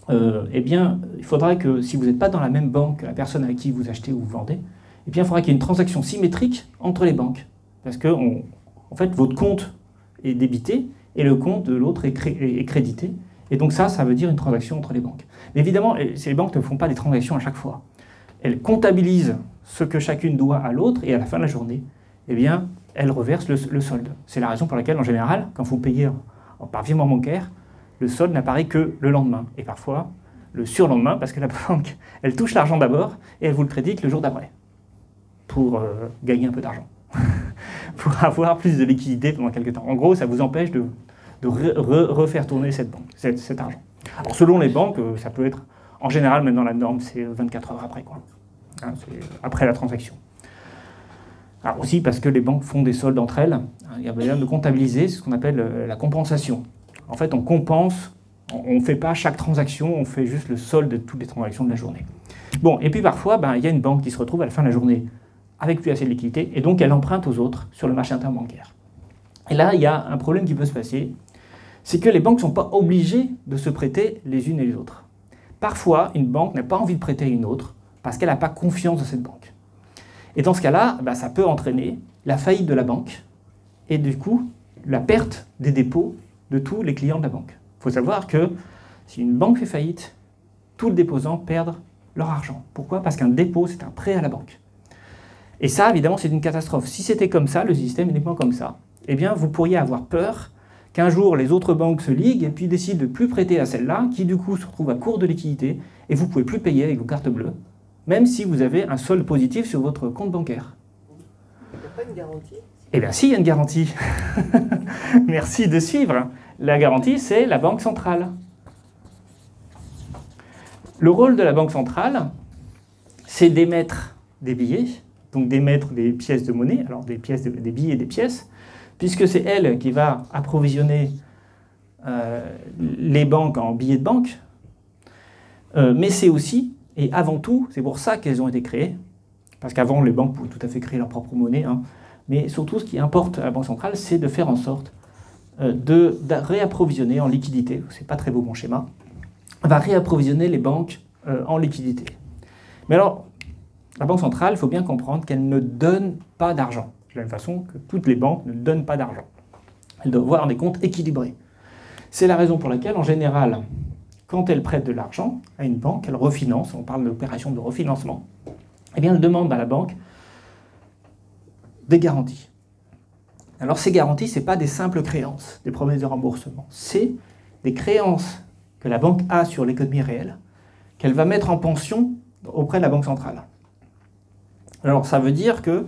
eh bien, il faudra que, si vous n'êtes pas dans la même banque que la personne à qui vous achetez ou vous vendez, eh bien, il faudra qu'il y ait une transaction symétrique entre les banques. Parce que, en fait, votre compte est débité et le compte de l'autre est crédité. Et donc ça veut dire une transaction entre les banques. Mais évidemment, ces banques ne font pas des transactions à chaque fois. Elles comptabilisent ce que chacune doit à l'autre et à la fin de la journée, eh bien, elles reversent le solde. C'est la raison pour laquelle, en général, quand vous payez par virement bancaire, le solde n'apparaît que le lendemain. Et parfois, le surlendemain, parce que la banque, elle touche l'argent d'abord et elle vous le crédite le jour d'après, pour gagner un peu d'argent, pour avoir plus de liquidité pendant quelques temps. En gros, ça vous empêche de refaire tourner cet argent. Alors, selon les banques, ça peut être, en général, même dans la norme, c'est 24 heures après, quoi. Hein, c'est après la transaction. Alors aussi parce que les banques font des soldes entre elles, hein, il y a besoin de comptabiliser ce qu'on appelle la compensation. En fait, on compense, on ne fait pas chaque transaction, on fait juste le solde de toutes les transactions de la journée. Bon, et puis parfois, il y a une banque qui se retrouve à la fin de la journée avec plus assez de liquidité, et donc elle emprunte aux autres sur le marché interbancaire. Et là, il y a un problème qui peut se passer, c'est que les banques ne sont pas obligées de se prêter les unes et les autres. Parfois, une banque n'a pas envie de prêter à une autre parce qu'elle n'a pas confiance dans cette banque. Et dans ce cas-là, ça peut entraîner la faillite de la banque et du coup, la perte des dépôts de tous les clients de la banque. Il faut savoir que si une banque fait faillite, tous les déposants perdent leur argent. Pourquoi ? Parce qu'un dépôt, c'est un prêt à la banque. Et ça, évidemment, c'est une catastrophe. Si c'était comme ça, le système n'est pas comme ça, eh bien, vous pourriez avoir peur qu'un jour, les autres banques se liguent et puis décident de ne plus prêter à celle-là, qui du coup se retrouve à court de liquidité, et vous ne pouvez plus payer avec vos cartes bleues, même si vous avez un solde positif sur votre compte bancaire. Il n'y a pas une garantie ? Eh bien si, il y a une garantie. Merci de suivre. La garantie, c'est la Banque centrale. Le rôle de la Banque centrale, c'est d'émettre des billets, donc d'émettre des pièces de monnaie, alors des billets et des pièces, puisque c'est elle qui va approvisionner les banques en billets de banque, mais c'est aussi, et avant tout, c'est pour ça qu'elles ont été créées, parce qu'avant les banques pouvaient tout à fait créer leur propre monnaie, hein, mais surtout ce qui importe à la Banque centrale, c'est de faire en sorte de réapprovisionner en liquidité, c'est pas très beau mon schéma, va réapprovisionner les banques en liquidité. Mais alors, la Banque centrale, il faut bien comprendre qu'elle ne donne pas d'argent, de la même façon que toutes les banques ne donnent pas d'argent. Elles doivent avoir des comptes équilibrés. C'est la raison pour laquelle, en général, quand elle prête de l'argent à une banque, elle refinance, on parle d'opération de refinancement, eh bien elle demande à la banque des garanties. Alors ces garanties, ce n'est pas des simples créances, des promesses de remboursement, c'est des créances que la banque a sur l'économie réelle, qu'elle va mettre en pension auprès de la Banque centrale. Alors ça veut dire que,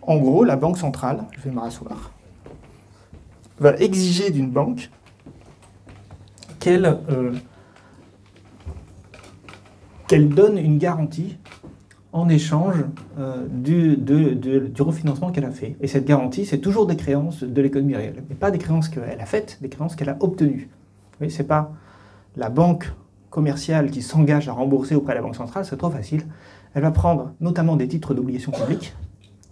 en gros, la Banque centrale, je vais me rasseoir, va exiger d'une banque qu'elle donne une garantie en échange du refinancement qu'elle a fait. Et cette garantie, c'est toujours des créances de l'économie réelle, mais pas des créances qu'elle a faites, des créances qu'elle a obtenues. Oui, ce n'est pas la banque commerciale qui s'engage à rembourser auprès de la Banque centrale, c'est trop facile. Elle va prendre notamment des titres d'obligation publique,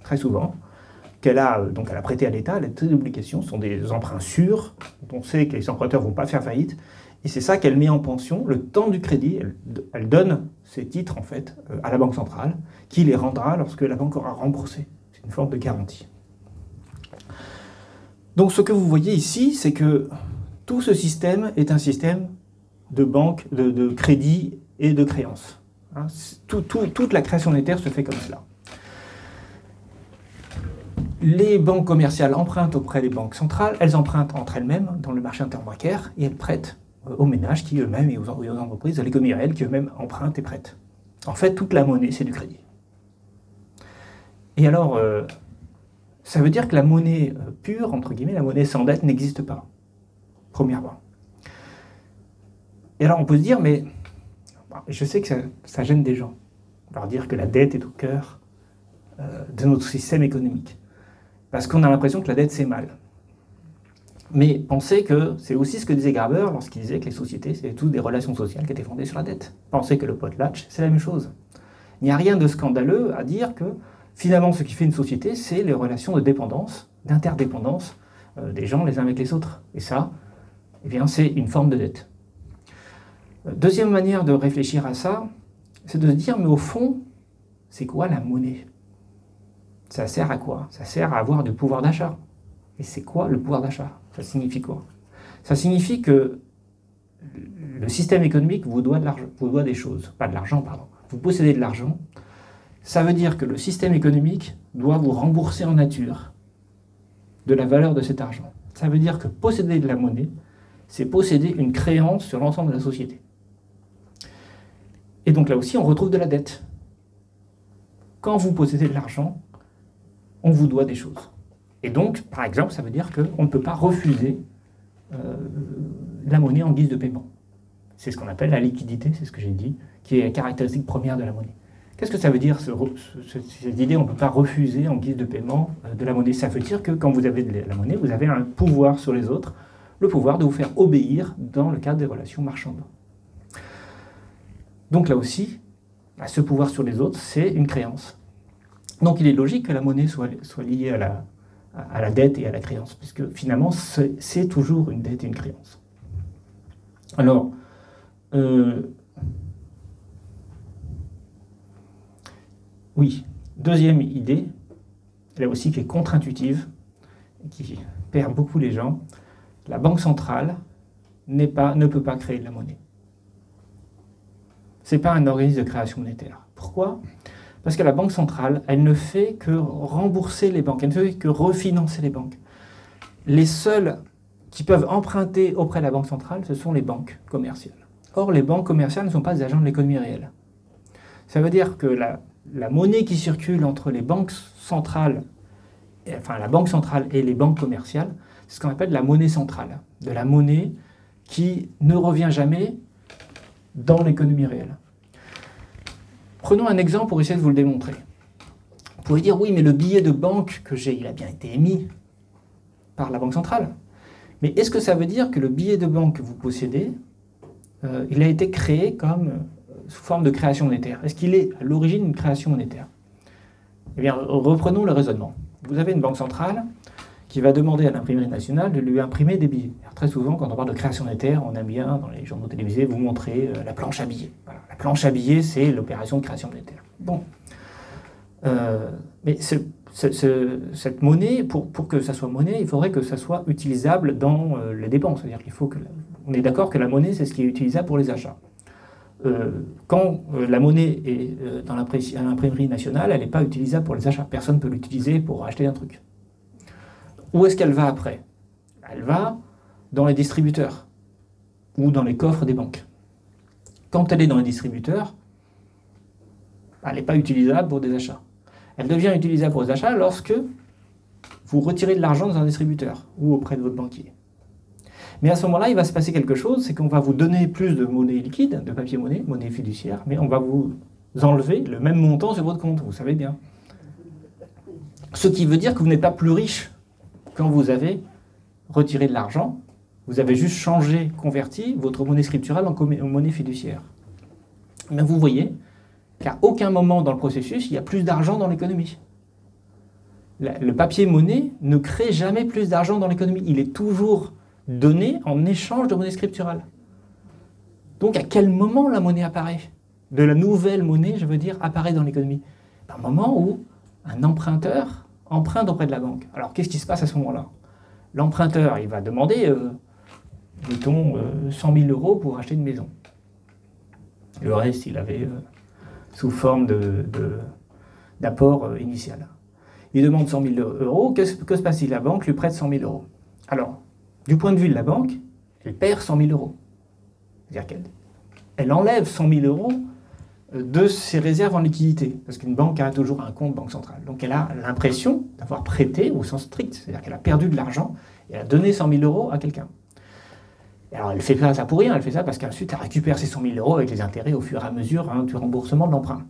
très souvent, qu'elle a prêté à l'État. Les titres d'obligation sont des emprunts sûrs, dont on sait que les emprunteurs ne vont pas faire faillite. Et c'est ça qu'elle met en pension. Le temps du crédit, elle donne ces titres en fait à la Banque centrale, qui les rendra lorsque la banque aura remboursé. C'est une forme de garantie. Donc ce que vous voyez ici, c'est que tout ce système est un système de banque, de crédit et de créance. Hein, toute la création monétaire se fait comme cela. Les banques commerciales empruntent auprès des banques centrales, elles empruntent entre elles-mêmes dans le marché interbancaire et elles prêtent aux ménages qui eux-mêmes et aux entreprises, à l'économie réelle qui eux-mêmes empruntent et prêtent. En fait, toute la monnaie, c'est du crédit. Et alors, ça veut dire que la monnaie pure, entre guillemets, la monnaie sans dette n'existe pas, premièrement. Et alors on peut se dire, mais je sais que ça gêne des gens, leur dire que la dette est au cœur de notre système économique. Parce qu'on a l'impression que la dette, c'est mal. Mais pensez que c'est aussi ce que disait Graeber lorsqu'il disait que les sociétés, c'était toutes des relations sociales qui étaient fondées sur la dette. Pensez que le potlatch, c'est la même chose. Il n'y a rien de scandaleux à dire que finalement, ce qui fait une société, c'est les relations de dépendance, d'interdépendance des gens les uns avec les autres. Et ça, eh bien, c'est une forme de dette. Deuxième manière de réfléchir à ça, c'est de se dire, mais au fond, c'est quoi la monnaie? Ça sert à quoi? Ça sert à avoir du pouvoir d'achat. Et c'est quoi le pouvoir d'achat? Ça signifie quoi? Ça signifie que le système économique vous doit de l'argent, vous doit des choses. Pas de l'argent, pardon. Vous possédez de l'argent. Ça veut dire que le système économique doit vous rembourser en nature de la valeur de cet argent. Ça veut dire que posséder de la monnaie, c'est posséder une créance sur l'ensemble de la société. Et donc là aussi, on retrouve de la dette. Quand vous possédez de l'argent, on vous doit des choses. Et donc, par exemple, ça veut dire qu'on ne peut pas refuser la monnaie en guise de paiement. C'est ce qu'on appelle la liquidité, c'est ce que j'ai dit, qui est la caractéristique première de la monnaie. Qu'est-ce que ça veut dire, cette idée on ne peut pas refuser en guise de paiement de la monnaie? Ça veut dire que quand vous avez de la monnaie, vous avez un pouvoir sur les autres, le pouvoir de vous faire obéir dans le cadre des relations marchandes. Donc là aussi, ce pouvoir sur les autres, c'est une créance. Donc il est logique que la monnaie soit liée à la dette et à la créance, puisque finalement, c'est toujours une dette et une créance. Alors, oui, deuxième idée, là aussi qui est contre-intuitive, qui perd beaucoup les gens, la banque centrale ne peut pas créer de la monnaie. Ce n'est pas un organisme de création monétaire. Pourquoi? Parce que la banque centrale, elle ne fait que rembourser les banques, elle ne fait que refinancer les banques. Les seuls qui peuvent emprunter auprès de la banque centrale, ce sont les banques commerciales. Or, les banques commerciales ne sont pas des agents de l'économie réelle. Ça veut dire que la monnaie qui circule entre les banques centrales, enfin la banque centrale et les banques commerciales, c'est ce qu'on appelle la monnaie centrale, de la monnaie qui ne revient jamais dans l'économie réelle. Prenons un exemple pour essayer de vous le démontrer. Vous pouvez dire, oui, mais le billet de banque que j'ai, il a bien été émis par la banque centrale. Mais est-ce que ça veut dire que le billet de banque que vous possédez, il a été créé comme sous forme de création monétaire? Est-ce qu'il est à l'origine d'une création monétaire? Eh bien, reprenons le raisonnement. Vous avez une banque centrale qui va demander à l'imprimerie nationale de lui imprimer des billets. Alors, très souvent, quand on parle de création monétaire, on aime bien, dans les journaux télévisés, vous montrer la planche à billets. Voilà. La planche à billets, c'est l'opération de création monétaire. Bon. Mais cette monnaie, pour que ça soit monnaie, il faudrait que ça soit utilisable dans les dépenses. C'est-à-dire qu'il faut que... On est d'accord que la monnaie, c'est ce qui est utilisable pour les achats. Quand la monnaie est à l'imprimerie nationale, elle n'est pas utilisable pour les achats. Personne ne peut l'utiliser pour acheter un truc. Où est-ce qu'elle va après? Elle va dans les distributeurs ou dans les coffres des banques. Quand elle est dans les distributeurs, elle n'est pas utilisable pour des achats. Elle devient utilisable pour des achats lorsque vous retirez de l'argent dans un distributeur ou auprès de votre banquier. Mais à ce moment-là, il va se passer quelque chose, c'est qu'on va vous donner plus de monnaie liquide, de papier monnaie, monnaie fiduciaire, mais on va vous enlever le même montant sur votre compte, vous savez bien. Ce qui veut dire que vous n'êtes pas plus riche quand vous avez retiré de l'argent, vous avez juste changé, converti votre monnaie scripturale en monnaie fiduciaire. Mais vous voyez, qu'à aucun moment dans le processus, il y a plus d'argent dans l'économie. Le papier-monnaie ne crée jamais plus d'argent dans l'économie. Il est toujours donné en échange de monnaie scripturale. Donc à quel moment la monnaie apparaît? De la nouvelle monnaie, je veux dire, apparaît dans l'économie. À un moment où un emprunteur emprunte auprès de la banque. Alors qu'est-ce qui se passe à ce moment-là? L'emprunteur, il va demander, mettons, 100 000 euros pour acheter une maison. Le reste, il avait sous forme d'apport initial. Il demande 100 000 euros. Que se passe-t-il? La banque lui prête 100 000 euros. Alors, du point de vue de la banque, elle perd 100 000 euros. C'est-à-dire qu'elle enlève 100 000 euros de ses réserves en liquidité. Parce qu'une banque a toujours un compte banque centrale. Donc elle a l'impression d'avoir prêté au sens strict. C'est-à-dire qu'elle a perdu de l'argent et elle a donné 100 000 euros à quelqu'un. Alors elle ne fait pas ça pour rien, elle fait ça parce qu'ensuite elle récupère ces 100 000 euros avec les intérêts au fur et à mesure du remboursement de l'emprunt.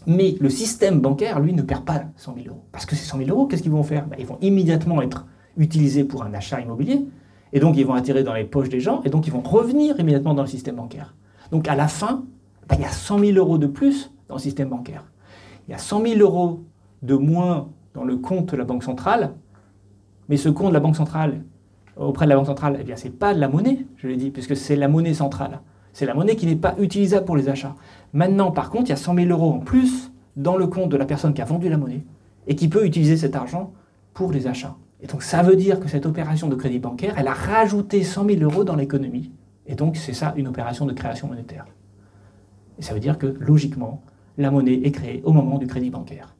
Mais le système bancaire, lui, ne perd pas 100 000 euros. Parce que ces 100 000 euros, qu'est-ce qu'ils vont faire? Ils vont immédiatement être utilisés pour un achat immobilier, et donc ils vont atterrir dans les poches des gens, et donc ils vont revenir immédiatement dans le système bancaire. Donc à la fin, il y a 100 000 euros de plus dans le système bancaire. Il y a 100 000 euros de moins dans le compte de la Banque centrale, mais ce compte de la Banque centrale, auprès de la Banque centrale, eh bien, ce n'est pas de la monnaie, je l'ai dit, puisque c'est la monnaie centrale. C'est la monnaie qui n'est pas utilisable pour les achats. Maintenant, par contre, il y a 100 000 euros en plus dans le compte de la personne qui a vendu la monnaie et qui peut utiliser cet argent pour les achats. Et donc, ça veut dire que cette opération de crédit bancaire, elle a rajouté 100 000 euros dans l'économie. Et donc, c'est ça, une opération de création monétaire. Et ça veut dire que, logiquement, la monnaie est créée au moment du crédit bancaire.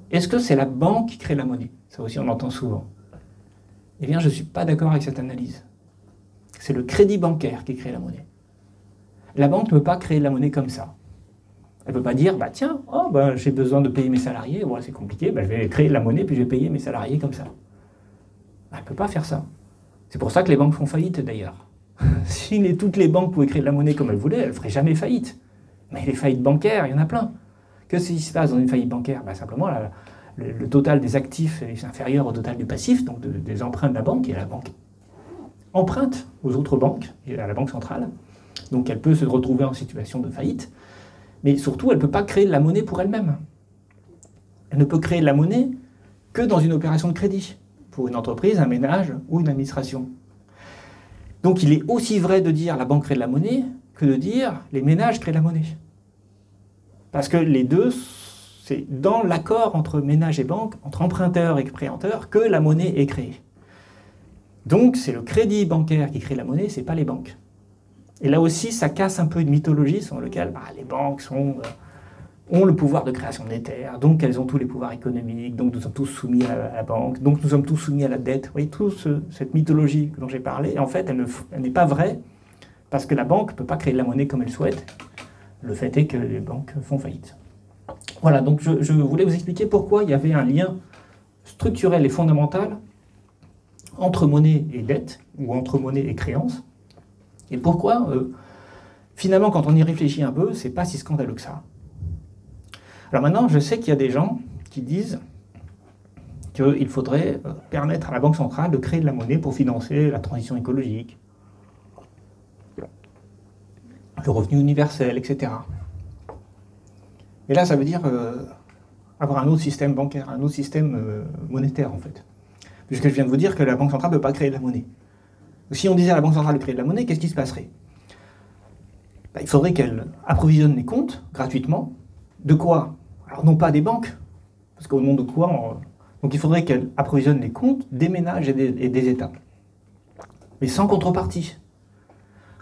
Est-ce que c'est la banque qui crée la monnaie? Ça aussi, on l'entend souvent. Eh bien, je ne suis pas d'accord avec cette analyse. C'est le crédit bancaire qui crée la monnaie. La banque ne peut pas créer la monnaie comme ça. Elle ne peut pas dire, tiens, j'ai besoin de payer mes salariés, c'est compliqué, je vais créer la monnaie puis je vais payer mes salariés comme ça. Elle ne peut pas faire ça. C'est pour ça que les banques font faillite d'ailleurs. Si toutes les banques pouvaient créer de la monnaie comme elles voulaient, elles ne feraient jamais faillite. Mais les faillites bancaires, il y en a plein. Qu'est-ce qui se passe dans une faillite bancaire? Simplement, le total des actifs est inférieur au total du passif, donc des emprunts de la banque, et la banque emprunte aux autres banques et à la Banque centrale. Donc elle peut se retrouver en situation de faillite. Mais surtout, elle ne peut pas créer de la monnaie pour elle-même. Elle ne peut créer de la monnaie que dans une opération de crédit, pour une entreprise, un ménage ou une administration. Donc il est aussi vrai de dire la banque crée de la monnaie que de dire les ménages créent de la monnaie. Parce que les deux, c'est dans l'accord entre ménage et banque, entre emprunteur et prêteur, que la monnaie est créée. Donc c'est le crédit bancaire qui crée la monnaie, ce n'est pas les banques. Et là aussi, ça casse un peu une mythologie selon laquelle les banques ont le pouvoir de création monétaire, donc elles ont tous les pouvoirs économiques, donc nous sommes tous soumis à la banque, donc nous sommes tous soumis à la dette. Vous voyez, toute cette mythologie dont j'ai parlé, en fait, elle n'est pas vraie, parce que la banque ne peut pas créer de la monnaie comme elle souhaite. Le fait est que les banques font faillite. Voilà, donc je voulais vous expliquer pourquoi il y avait un lien structurel et fondamental entre monnaie et dette, ou entre monnaie et créance, et pourquoi, finalement, quand on y réfléchit un peu, c'est pas si scandaleux que ça. Alors maintenant, je sais qu'il y a des gens qui disent qu'il faudrait permettre à la Banque centrale de créer de la monnaie pour financer la transition écologique, le revenu universel, etc. Et là, ça veut dire avoir un autre système bancaire, un autre système monétaire, en fait. Puisque je viens de vous dire que la Banque centrale ne peut pas créer de la monnaie. Si on disait à la Banque centrale de créer de la monnaie, qu'est-ce qui se passerait? Il faudrait qu'elle approvisionne les comptes gratuitement. De quoi? Alors non pas des banques, parce qu'au nom de quoi donc il faudrait qu'elle approvisionne les comptes des ménages et des États. Mais sans contrepartie.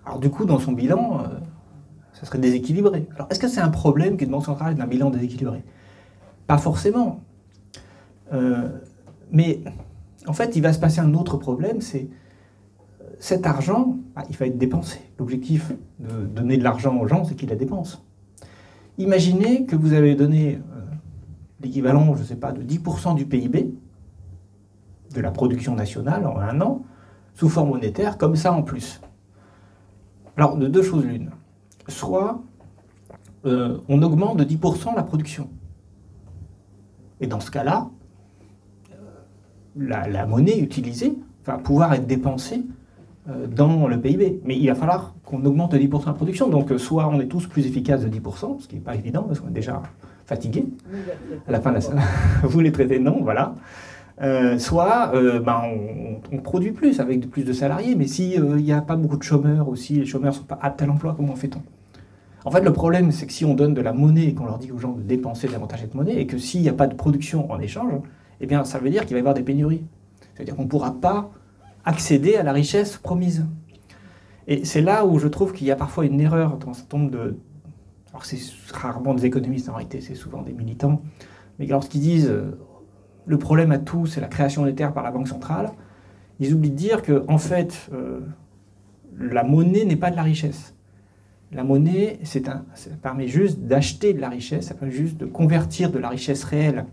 Alors du coup, dans son bilan, ça serait déséquilibré. Alors est-ce que c'est un problème qu'une banque centrale ait un bilan déséquilibré? Pas forcément. Mais en fait, il va se passer un autre problème, c'est cet argent, il va être dépensé. L'objectif de donner de l'argent aux gens, c'est qu'ils la dépensent. Imaginez que vous avez donné l'équivalent, je ne sais pas, de 10% du PIB, de la production nationale en un an, sous forme monétaire, comme ça en plus. Alors, de deux choses l'une. Soit on augmente de 10% la production. Et dans ce cas-là, la monnaie utilisée va pouvoir être dépensée dans le PIB. Mais il va falloir qu'on augmente de 10% la production. Donc soit on est tous plus efficaces de 10%, ce qui n'est pas évident parce qu'on est déjà fatigué à la fin de la salle. Vous les traitez, non, voilà. Soit on produit plus avec plus de salariés, mais s'il n'y a pas beaucoup de chômeurs aussi, les chômeurs ne sont pas aptes à l'emploi, comment fait-on? En fait, le problème, c'est que si on donne de la monnaie et qu'on leur dit aux gens de dépenser davantage cette monnaie, et que s'il n'y a pas de production en échange, eh bien, ça veut dire qu'il va y avoir des pénuries. C'est-à-dire qu'on ne pourra pas accéder à la richesse promise. Et c'est là où je trouve qu'il y a parfois une erreur dans un certain nombre de... Alors, c'est rarement des économistes, en réalité, c'est souvent des militants, mais lorsqu'ils disent le problème à tout, c'est la création monétaire par la Banque centrale, ils oublient de dire que, en fait, la monnaie n'est pas de la richesse. La monnaie, ça permet juste d'acheter de la richesse, ça permet juste de convertir de la richesse réelle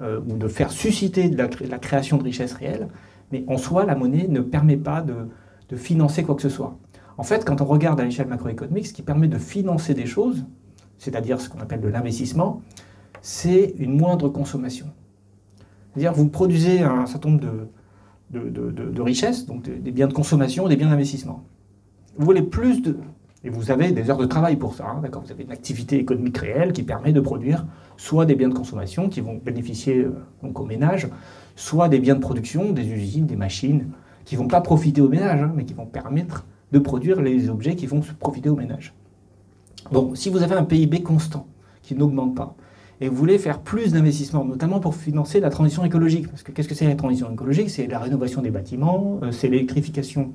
ou de faire susciter de la création de richesse réelle, mais en soi, la monnaie ne permet pas de financer quoi que ce soit. En fait, quand on regarde à l'échelle macroéconomique, ce qui permet de financer des choses, c'est-à-dire ce qu'on appelle de l'investissement, c'est une moindre consommation. C'est-à-dire vous produisez un certain nombre de richesses, donc des biens de consommation, des biens d'investissement. Vous voulez plus de... Et vous avez des heures de travail pour ça, hein, d'accord ? Vous avez une activité économique réelle qui permet de produire soit des biens de consommation qui vont bénéficier donc aux ménages, soit des biens de production, des usines, des machines, qui ne vont pas profiter aux ménages, hein, mais qui vont permettre de produire les objets qui vont profiter aux ménages. Donc, si vous avez un PIB constant, qui n'augmente pas, et vous voulez faire plus d'investissements, notamment pour financer la transition écologique, parce que qu'est-ce que c'est la transition écologique? C'est la rénovation des bâtiments, c'est l'électrification,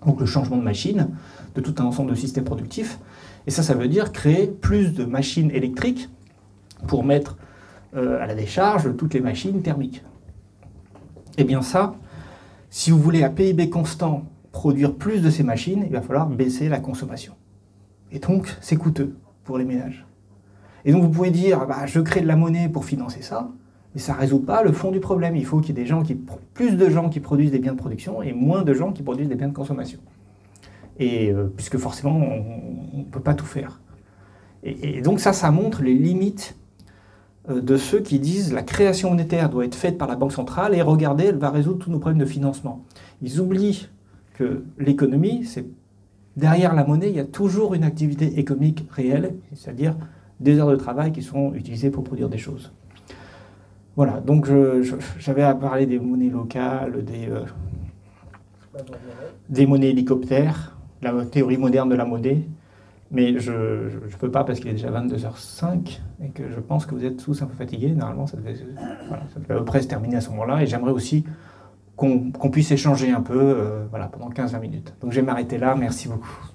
donc le changement de machines, de tout un ensemble de systèmes productifs. Et ça veut dire créer plus de machines électriques pour mettre à la décharge toutes les machines thermiques. Et bien ça, si vous voulez à PIB constant produire plus de ces machines, il va falloir baisser la consommation. Et donc, c'est coûteux pour les ménages. Et donc vous pouvez dire, je crée de la monnaie pour financer ça, mais ça ne résout pas le fond du problème. Il faut qu'il y ait plus de gens qui produisent des biens de production et moins de gens qui produisent des biens de consommation. Et puisque forcément, on ne peut pas tout faire. Et donc ça montre les limites de ceux qui disent la création monétaire doit être faite par la Banque centrale et regardez, elle va résoudre tous nos problèmes de financement. Ils oublient que l'économie, c'est derrière la monnaie, il y a toujours une activité économique réelle, c'est-à-dire des heures de travail qui sont utilisées pour produire des choses. Voilà, donc j'avais à parler des monnaies locales, des monnaies hélicoptères, la théorie moderne de la monnaie, mais je ne peux pas parce qu'il est déjà 22h05 et que je pense que vous êtes tous un peu fatigués. Normalement, ça devait à peu près se terminer à ce moment-là et j'aimerais aussi qu'on puisse échanger un peu pendant 15-20 minutes. Donc je vais m'arrêter là, merci beaucoup.